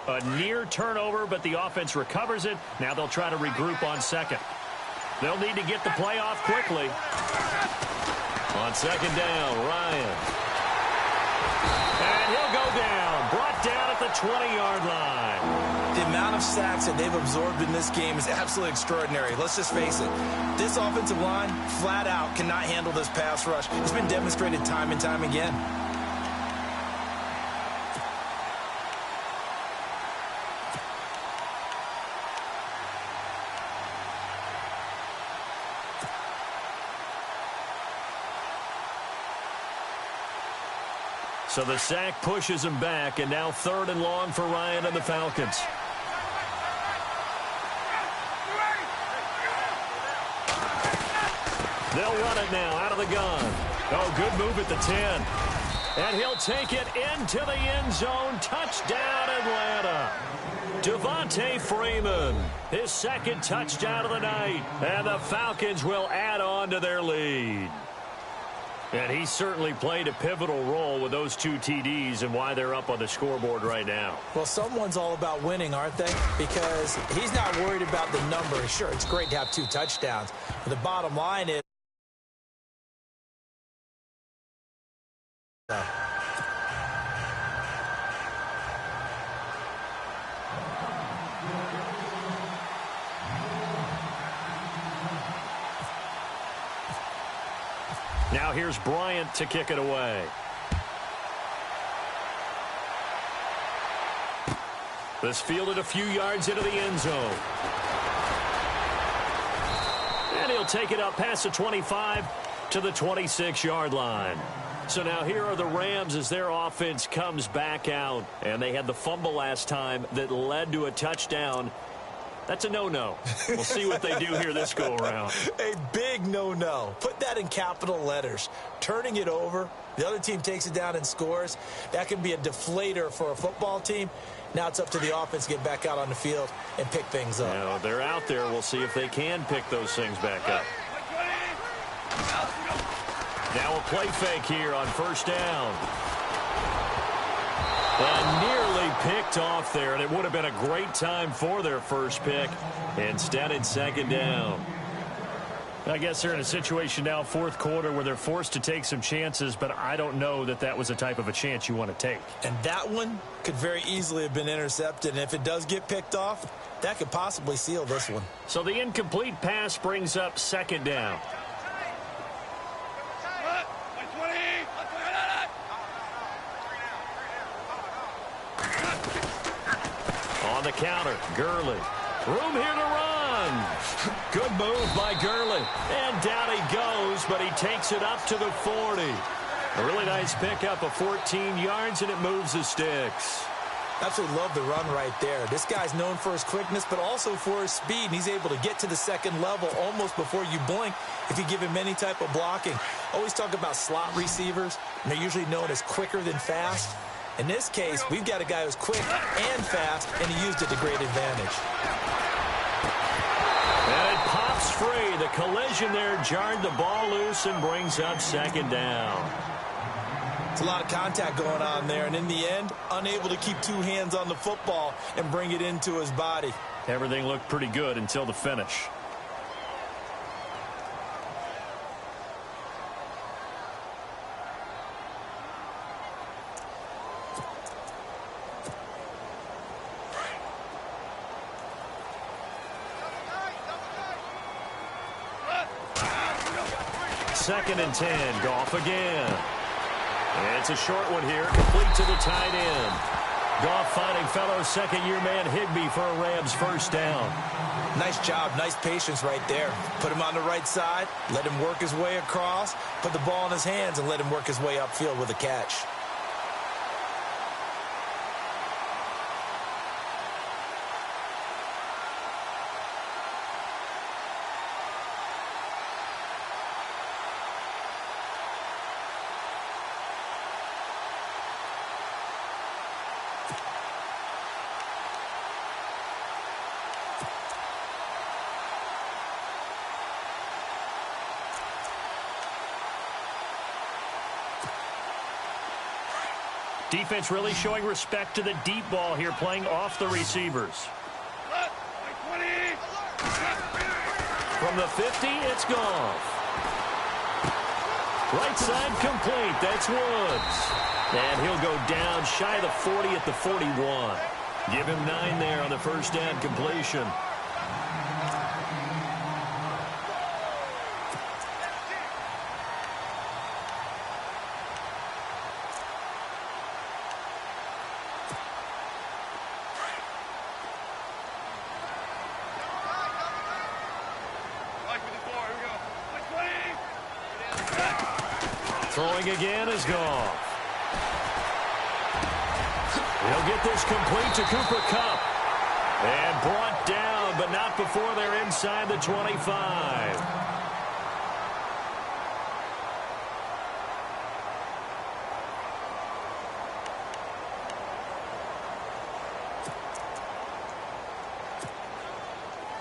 Speaker 5: A near turnover, but the offense recovers it. Now they'll try to regroup on 2nd. They'll need to get the play off quickly. On 2nd down, Ryan. And he'll go down. Brought down at the 20-yard line.
Speaker 3: The amount of sacks that they've absorbed in this game is absolutely extraordinary. Let's just face it. This offensive line, flat out, cannot handle this pass rush. It's been demonstrated time and time again.
Speaker 2: So the sack pushes him back, and now 3rd and long for Ryan and the Falcons. They'll run it now out of the gun. Oh, good move at the 10. And he'll take it into the end zone. Touchdown, Atlanta. Devontae Freeman, his 2nd touchdown of the night. And the Falcons will add on to their lead. And he certainly played a pivotal role with those 2 TDs and why they're up on the scoreboard right now.
Speaker 3: Well, someone's all about winning, aren't they? Because he's not worried about the number. Sure, it's great to have 2 touchdowns. But the bottom line is,
Speaker 2: now here's Bryant to kick it away. This fielded a few yards into the end zone. And he'll take it up past the 25 to the 26-yard line. So now here are the Rams as their offense comes back out. And they had the fumble last time that led to a touchdown. That's a no-no. We'll see what they do here this go-around.
Speaker 3: A big no-no. Put that in capital letters. Turning it over, the other team takes it down and scores. That can be a deflator for a football team. Now it's up to the offense to get back out on the field and pick things up.
Speaker 2: Now, they're out there. We'll see if they can pick those things back up. Now a play fake here on 1st down. And nearly picked off there, and it would have been a great time for their first pick. Instead, it's 2nd down. I guess they're in a situation now, 4th quarter, where they're forced to take some chances, but I don't know that that was the type of a chance you want to take.
Speaker 3: And that one could very easily have been intercepted, and if it does get picked off, that could possibly seal this one.
Speaker 2: So the incomplete pass brings up 2nd down. On the counter, Gurley. Room here to run. Good move by Gurley. And down he goes, but he takes it up to the 40. A really nice pickup of 14 yards, and it moves the sticks.
Speaker 3: Absolutely love the run right there. This guy's known for his quickness, but also for his speed. And he's able to get to the 2nd level almost before you blink if you give him any type of blocking. Always talk about slot receivers, and they're usually known as quicker than fast. In this case, we've got a guy who's quick and fast, and he used it to great advantage.
Speaker 2: And it pops free. The collision there jarred the ball loose and brings up 2nd down.
Speaker 3: It's a lot of contact going on there, and in the end, unable to keep 2 hands on the football and bring it into his body.
Speaker 2: Everything looked pretty good until the finish. Second and 10. Goff again. It's a short one here, complete to the tight end. Goff finding fellow 2nd-year man Higbee for a Rams 1st down.
Speaker 3: Nice job, nice patience right there. Put him on the right side, let him work his way across, put the ball in his hands, and let him work his way upfield with a catch.
Speaker 2: Defense really showing respect to the deep ball here, playing off the receivers. From the 50, it's Goff. Right side complete. That's Woods. And he'll go down shy of the 40 at the 41. Give him 9 there on the 1st down completion. Throwing again is Goff. He'll get this complete to Cooper Kupp. And brought down, but not before they're inside the 25.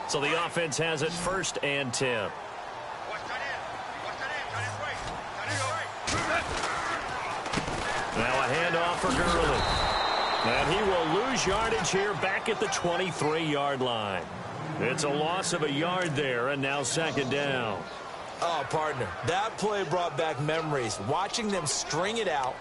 Speaker 2: So the offense has it 1st and 10. Now a handoff for Gurley. And he will lose yardage here back at the 23-yard line. It's a loss of a yard there, and now 2nd down.
Speaker 3: Oh, partner, that play brought back memories. Watching them string it out,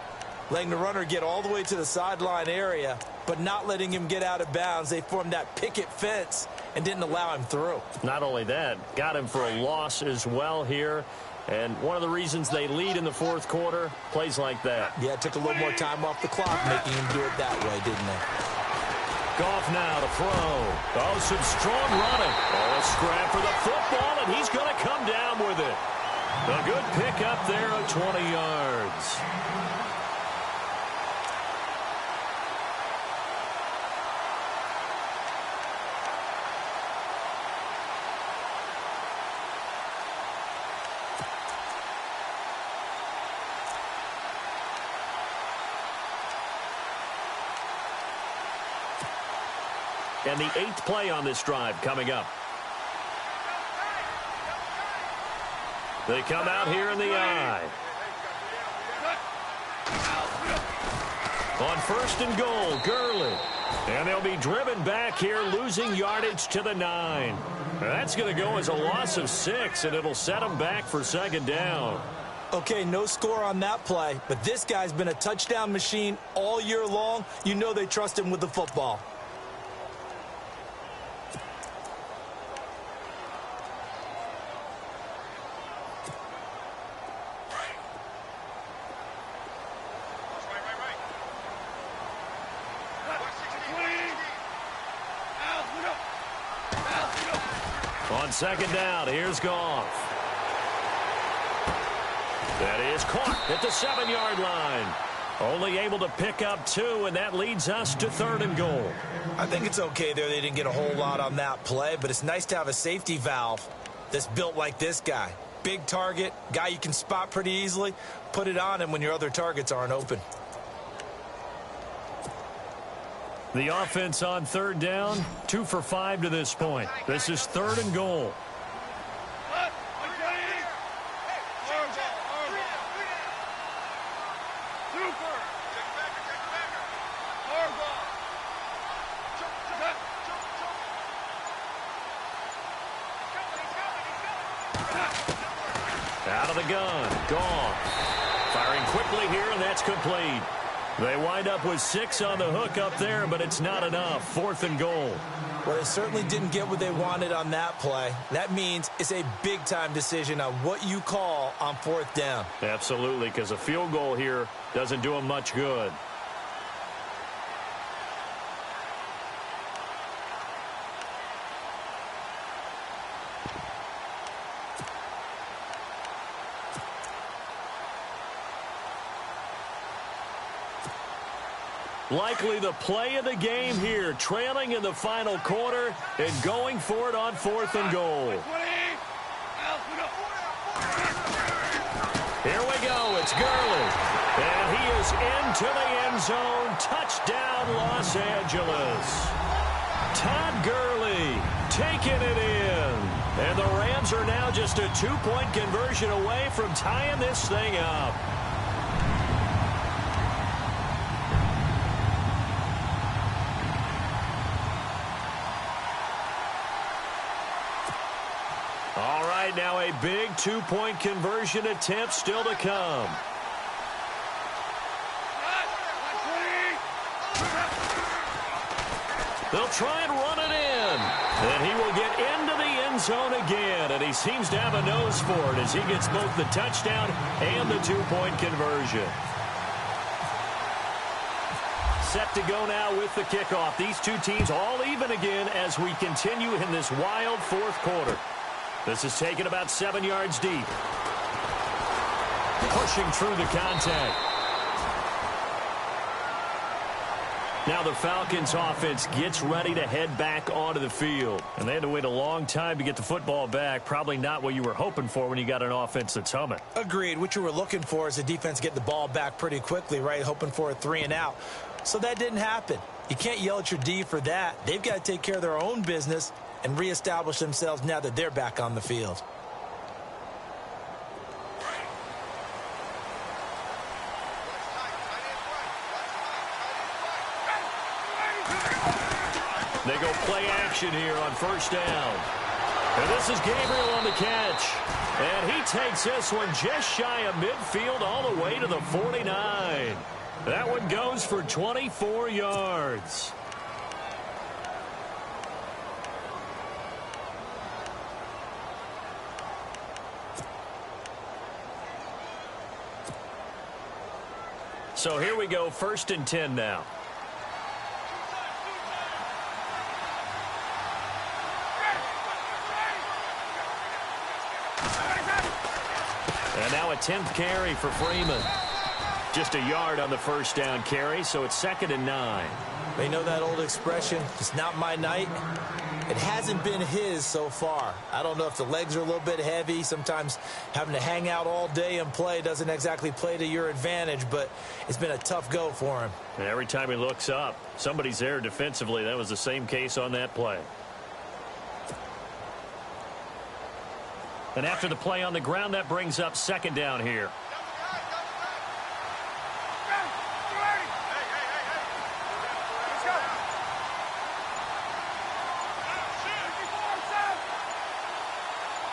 Speaker 3: letting the runner get all the way to the sideline area, but not letting him get out of bounds. They formed that picket fence and didn't allow him through.
Speaker 2: Not only that, got him for a loss as well here. And one of the reasons they lead in the 4th quarter, plays like that.
Speaker 3: Yeah, it took a little more time off the clock, making him do it that way, didn't they?
Speaker 2: Goff now to throw. Oh, some strong running. Oh, a scrap for the football, and he's going to come down with it. A good pickup there of 20 yards. And the 8th play on this drive coming up. They come out here in the I. On 1st and goal, Gurley. And they'll be driven back here, losing yardage to the 9. That's going to go as a loss of 6, and it'll set them back for 2nd down.
Speaker 3: Okay, no score on that play, but this guy's been a touchdown machine all year long. You know they trust him with the football.
Speaker 2: On 2nd down, here's Goff. That is caught at the 7-yard line. Only able to pick up 2, and that leads us to 3rd and goal.
Speaker 3: I think it's okay there. They didn't get a whole lot on that play, but it's nice to have a safety valve that's built like this guy. Big target, guy you can spot pretty easily. Put it on him when your other targets aren't open.
Speaker 2: The offense on 3rd down, 2 for 5 to this point. This is 3rd and goal. Out of the gun, Goff. Firing quickly here, and that's complete. They wind up with 6 on the hook up there, but it's not enough. 4th and goal.
Speaker 3: Well, they certainly didn't get what they wanted on that play. That means it's a big-time decision on what you call on 4th down.
Speaker 2: Absolutely, because a field goal here doesn't do them much good. Likely the play of the game here, trailing in the final quarter and going for it on 4th and goal. Here we go. It's Gurley. And he is into the end zone. Touchdown, Los Angeles. Todd Gurley taking it in. And the Rams are now just a 2-point conversion away from tying this thing up. All right, now a big 2-point conversion attempt still to come. They'll try and run it in. And he will get into the end zone again. And he seems to have a nose for it as he gets both the touchdown and the 2-point conversion. Set to go now with the kickoff. These two teams all even again as we continue in this wild 4th quarter. This is taken about 7 yards deep. Pushing through the contact. Now the Falcons offense gets ready to head back onto the field. And they had to wait a long time to get the football back. Probably not what you were hoping for when you got an offense that's humming.
Speaker 3: Agreed. What you were looking for is the defense getting the ball back pretty quickly, right? Hoping for a 3-and-out. So that didn't happen. You can't yell at your D for that. They've got to take care of their own business and reestablish themselves now that they're back on the field.
Speaker 2: They go play action here on first down. And this is Gabriel on the catch. And he takes this one just shy of midfield all the way to the 49. That one goes for 24 yards. So here we go, 1st and 10 now. And now a 10th carry for Freeman. Just a yard on the first down carry, so it's 2nd and 9.
Speaker 3: They know that old expression, it's not my night. It hasn't been his so far. I don't know if the legs are a little bit heavy. Sometimes having to hang out all day and play doesn't exactly play to your advantage, but it's been a tough go for him.
Speaker 2: And every time he looks up, somebody's there defensively. That was the same case on that play. And after the play on the ground, that brings up 2nd down here.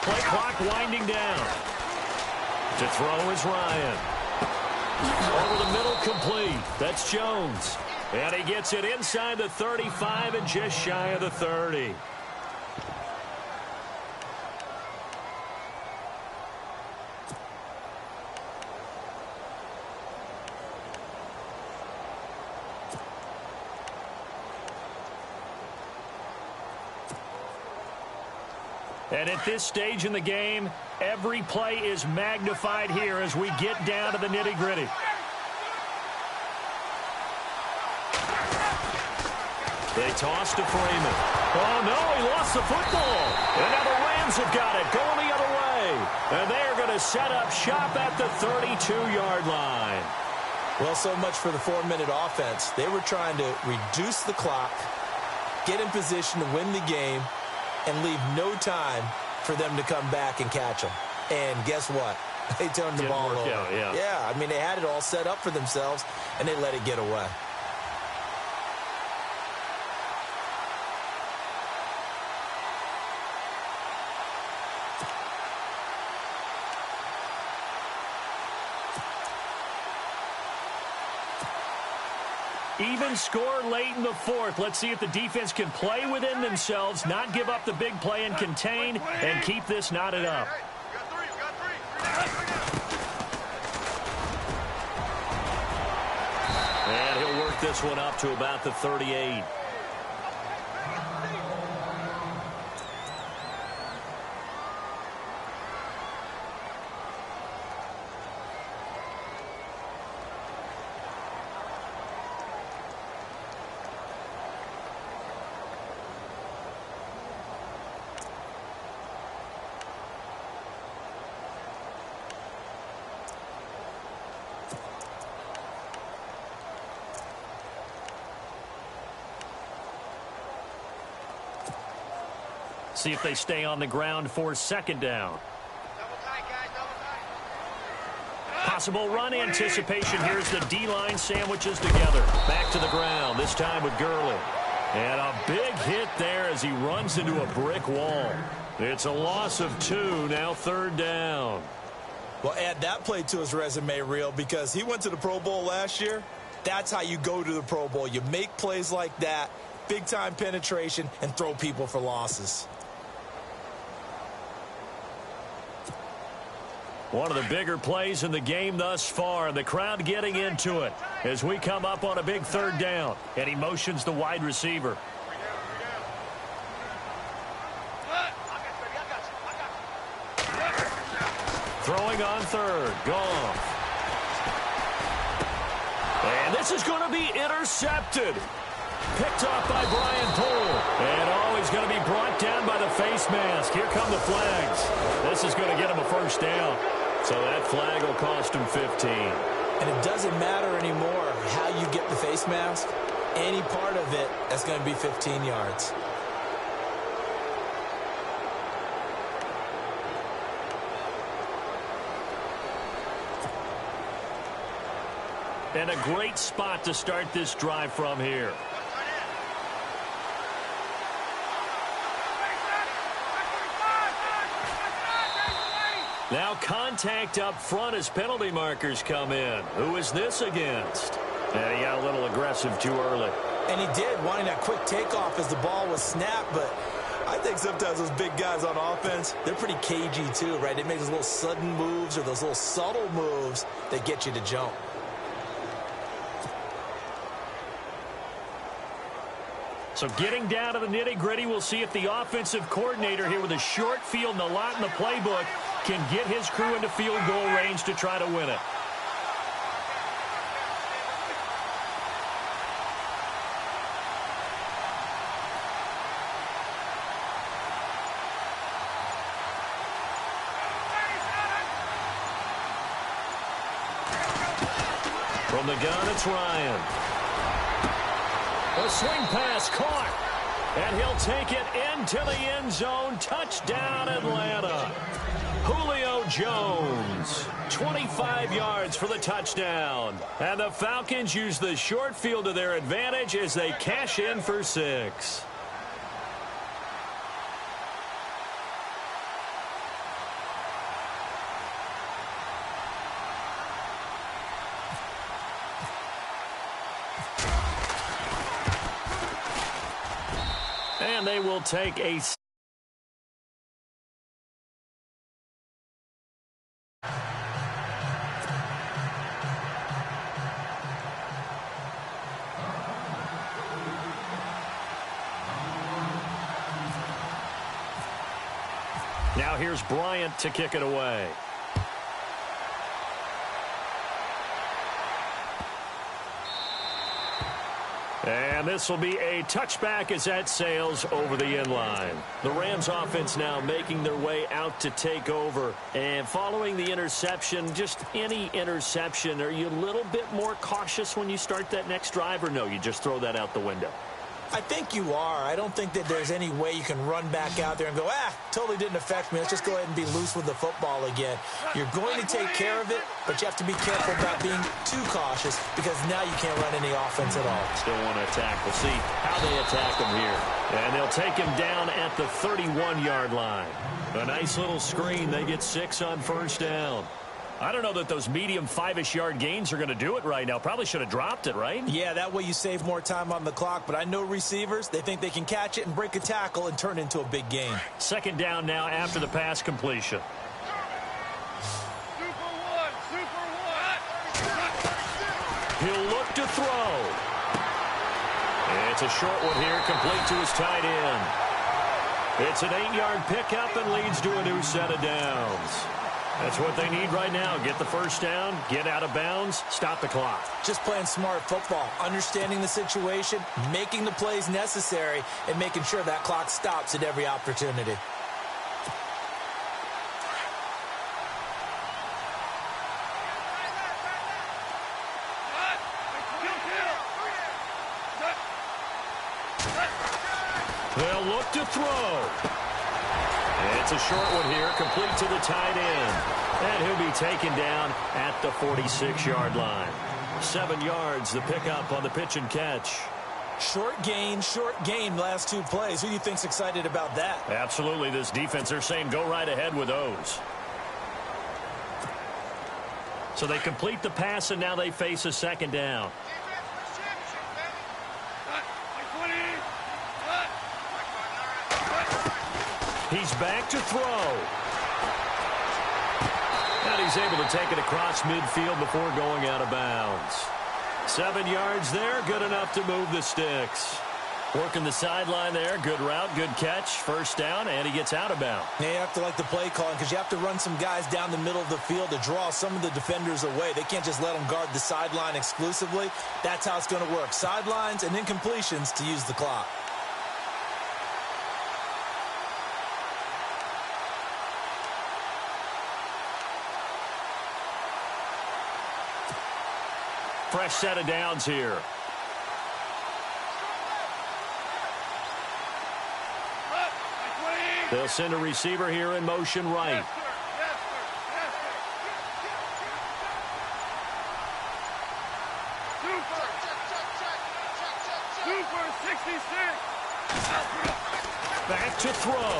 Speaker 2: Play clock winding down. To throw is Ryan. Over the middle, complete. That's Jones. And he gets it inside the 35 and just shy of the 30. And at this stage in the game, every play is magnified here as we get down to the nitty-gritty. They toss to Freeman. Oh, no, he lost the football. And now the Rams have got it, going the other way. And they are going to set up shop at the 32-yard line.
Speaker 3: Well, so much for the 4-minute offense. They were trying to reduce the clock, get in position to win the game, and leave no time for them to come back and catch them. And guess what? They turned the ball over. Yeah, I mean, they had it all set up for themselves, and they let it get away.
Speaker 2: Even score late in the 4th. Let's see if the defense can play within themselves, not give up the big play and contain, and keep this knotted up. And he'll work this one up to about the 38. See if they stay on the ground for 2nd down. Possible run anticipation. Here's the D-line sandwiches together. Back to the ground, this time with Gurley. And a big hit there as he runs into a brick wall. It's a loss of 2, now 3rd down.
Speaker 3: Well, add that play to his resume reel because he went to the Pro Bowl last year. That's how you go to the Pro Bowl. You make plays like that, big-time penetration, and throw people for losses.
Speaker 2: One of the bigger plays in the game thus far. The crowd getting into it as we come up on a big 3rd down. And he motions the wide receiver. Throwing on 3rd. Goff. And this is going to be intercepted. Picked off by Brian Poole. And he's going to be brought down by the face mask. Here come the flags. This is going to get him a first down. So that flag will cost him 15.
Speaker 3: And it doesn't matter anymore how you get the face mask. Any part of it, that's going to be 15 yards.
Speaker 2: And a great spot to start this drive from here. Now contact up front as penalty markers come in. Who is this against? And he got a little aggressive too early.
Speaker 3: And he did, wanting that quick takeoff as the ball was snapped. But I think sometimes those big guys on offense, they're pretty cagey too, right? They make those little sudden moves or those little subtle moves that get you to jump.
Speaker 2: So getting down to the nitty-gritty, we'll see if the offensive coordinator here with a short field and a lot in the playbook can get his crew into field goal range to try to win it. From the gun, it's Ryan. A swing pass caught, and he'll take it into the end zone. Touchdown, Atlanta. Julio Jones, 25 yards for the touchdown. And the Falcons use the short field to their advantage as they cash in for 6. And they will take a... Now here's Bryant to kick it away. And this will be a touchback as that sails over the end line. The Rams offense now making their way out to take over. And following the interception, just any interception, are you a little bit more cautious when you start that next drive, or no, you just throw that out the window?
Speaker 3: I think you are. I don't think that there's any way you can run back out there and go, totally didn't affect me. Let's just go ahead and be loose with the football again. You're going to take care of it, but you have to be careful about being too cautious because now you can't run any offense at all.
Speaker 2: Still want to attack. We'll see how they attack him here. And they'll take him down at the 31-yard line. A nice little screen. They get 6 on first down. I don't know that those medium 5-ish yard gains are going to do it right now. Probably should have dropped it, right?
Speaker 3: Yeah, that way you save more time on the clock. But I know receivers, they think they can catch it and break a tackle and turn it into a big gain.
Speaker 2: Second down now after the pass completion. He'll look to throw. It's a short one here, complete to his tight end. It's an 8-yard pickup and leads to a new set of downs. That's what they need right now. Get the first down, get out of bounds, stop the clock.
Speaker 3: Just playing smart football, understanding the situation, making the plays necessary, and making sure that clock stops at every opportunity.
Speaker 2: They'll look to throw. It's a short one here, complete to the tight end. And he'll be taken down at the 46-yard line. 7 yards, the pickup on the pitch and catch.
Speaker 3: Short gain, last 2 plays. Who do you think's excited about that?
Speaker 2: Absolutely, this defense, they're saying go right ahead with those. So they complete the pass, and now they face a second down. He's back to throw. And he's able to take it across midfield before going out of bounds. 7 yards there, good enough to move the sticks.
Speaker 5: Working the sideline there. Good route, good catch. First down, and he gets out of bounds.
Speaker 3: Yeah, you have to like the play calling because you have to run some guys down the middle of the field to draw some of the defenders away. They can't just let them guard the sideline exclusively. That's how it's going to work. Sidelines and incompletions to use the clock.
Speaker 5: Fresh set of downs here. They'll send a receiver here in motion right.
Speaker 4: Yes, sir. Super 66.
Speaker 5: Back to throw.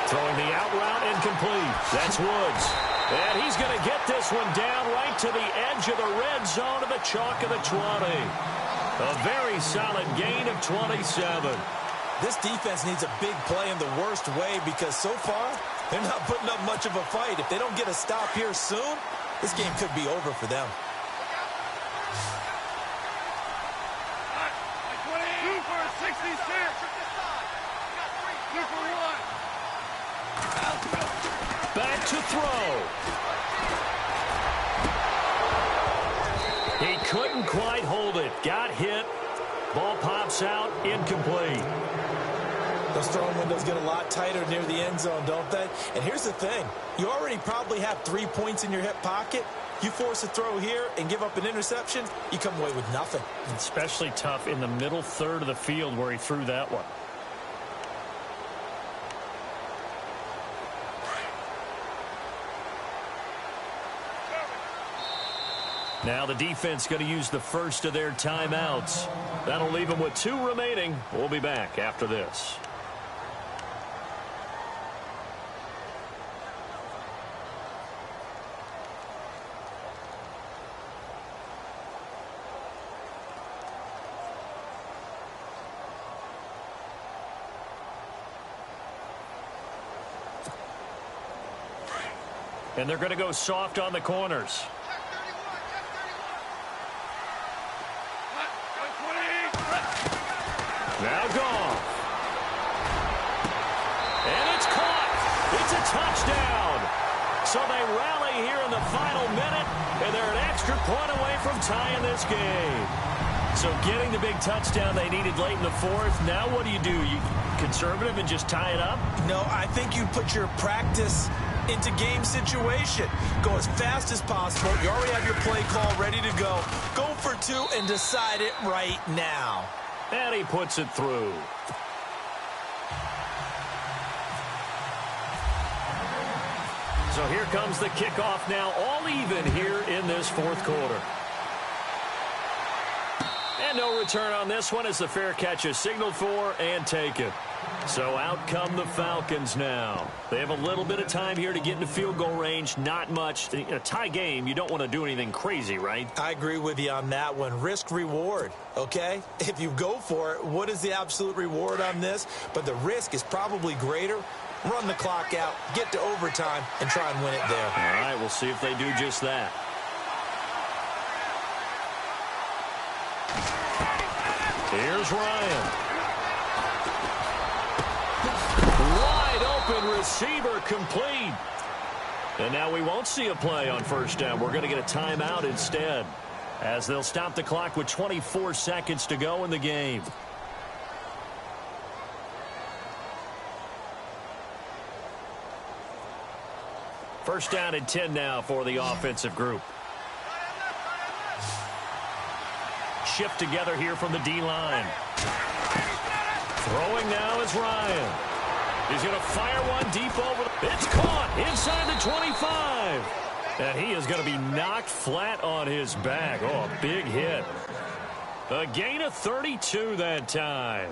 Speaker 5: Throwing the out route incomplete. That's Woods. And he's going to get this one down right to the edge of the red zone of the chalk of the 20. A very solid gain of 27.
Speaker 3: This defense needs a big play in the worst way because so far they're not putting up much of a fight. If they don't get a stop here soon, this game could be over for them.
Speaker 4: Super 66. Super 1.
Speaker 5: Back to throw. He couldn't quite hold it. Got hit. Ball pops out. Incomplete.
Speaker 3: Those throwing windows get a lot tighter near the end zone, don't they? And here's the thing. You already probably have 3 points in your hip pocket. You force a throw here and give up an interception, you come away with nothing.
Speaker 5: Especially tough in the middle third of the field where he threw that one. Now the defense going to use the first of their timeouts. That'll leave them with 2 remaining. We'll be back after this. And they're going to go soft on the corners. Now gone. And it's caught. It's a touchdown. So they rally here in the final minute, and they're an extra point away from tying this game. So getting the big touchdown they needed late in the fourth. Now what do? You conservative and just tie it up?
Speaker 3: No, I think you put your practice into game situation. Go as fast as possible. You already have your play call ready to go. Go for 2 and decide it right now.
Speaker 5: And he puts it through. So here comes the kickoff now, all even here in this fourth quarter. And no return on this one as the fair catch is signaled for and taken. So out come the Falcons now. They have a little bit of time here to get into field goal range. Not much. In a tie game, you don't want to do anything crazy, right?
Speaker 3: I agree with you on that one. Risk reward, okay? If you go for it, what is the absolute reward on this? But the risk is probably greater. Run the clock out, get to overtime, and try and win it there.
Speaker 5: All right, we'll see if they do just that. Here's Ryan. Wide open receiver complete. And now we won't see a play on first down. We're going to get a timeout instead, as they'll stop the clock with 24 seconds to go in the game. First down and 10 now for the offensive group. Shift together here from the D-line. Throwing now is Ryan. He's going to fire one deep over. It's caught inside the 25. And he is going to be knocked flat on his back. Oh, a big hit. A gain of 32 that time.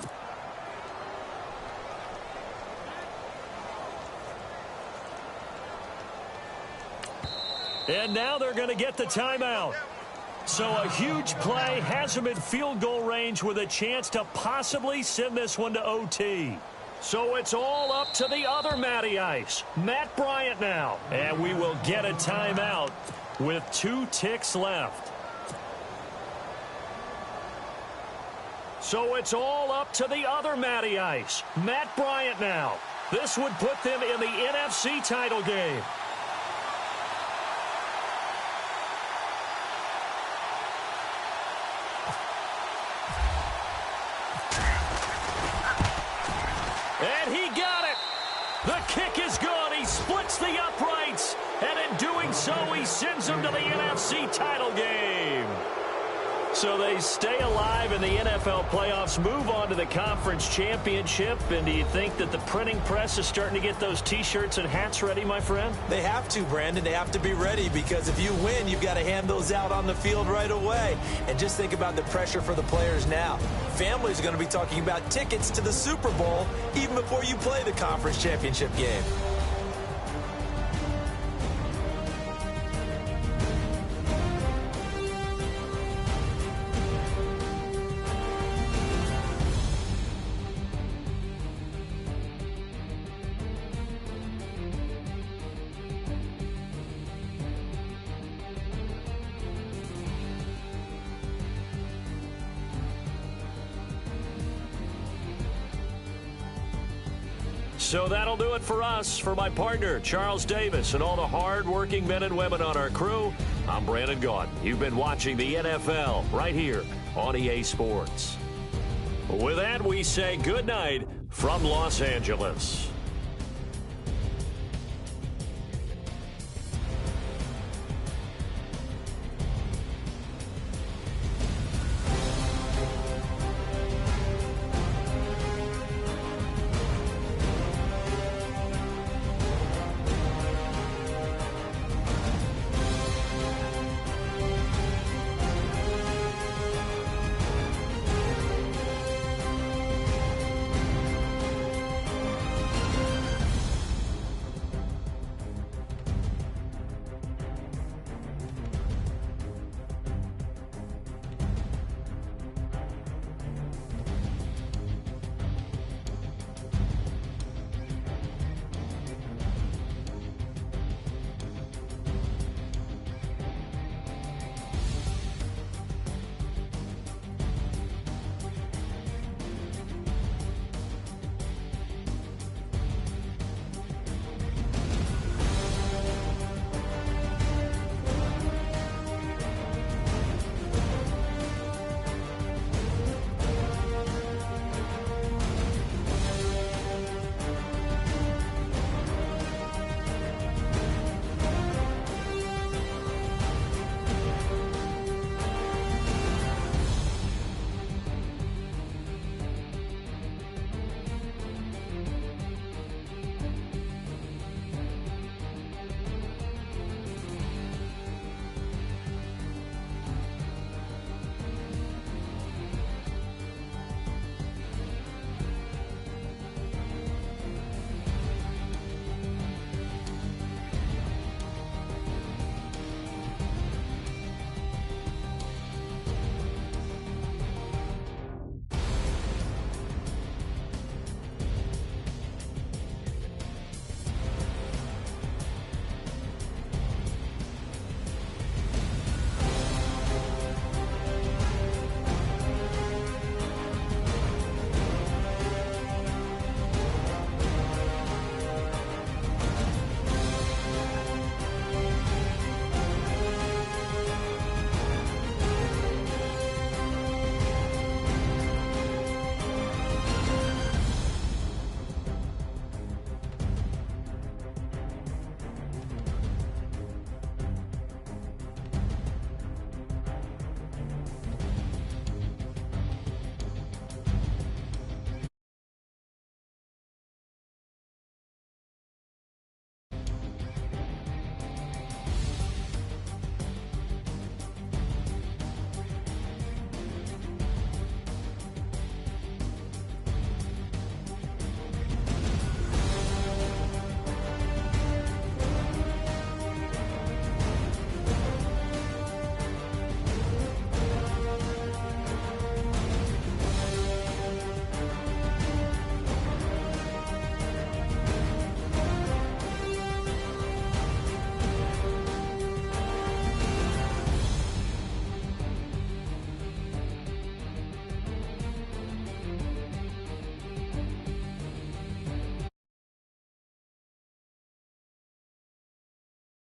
Speaker 5: And now they're going to get the timeout. So a huge play has him in field goal range with a chance to possibly send this one to OT. So it's all up to the other Matty Ice, Matt Bryant now. And we will get a timeout with 2 ticks left.
Speaker 2: So it's all up to the other Matty Ice, Matt Bryant now. This would put them in the NFC title game. And he got it. The kick is good. He splits the uprights. And in doing so, he sends them to the NFC title game. So they stay alive in the NFL playoffs, move on to the conference championship. And do you think that the printing press is starting to get those T-shirts and hats ready, my friend?
Speaker 3: They have to, Brandon. They have to be ready because if you win, you've got to hand those out on the field right away. And just think about the pressure for the players now. Families are going to be talking about tickets to the Super Bowl even before you play the conference championship game.
Speaker 2: So that'll do it for us. For my partner, Charles Davis, and all the hard-working men and women on our crew, I'm Brandon Gaudin. You've been watching the NFL right here on EA Sports. With that, we say good night from Los Angeles.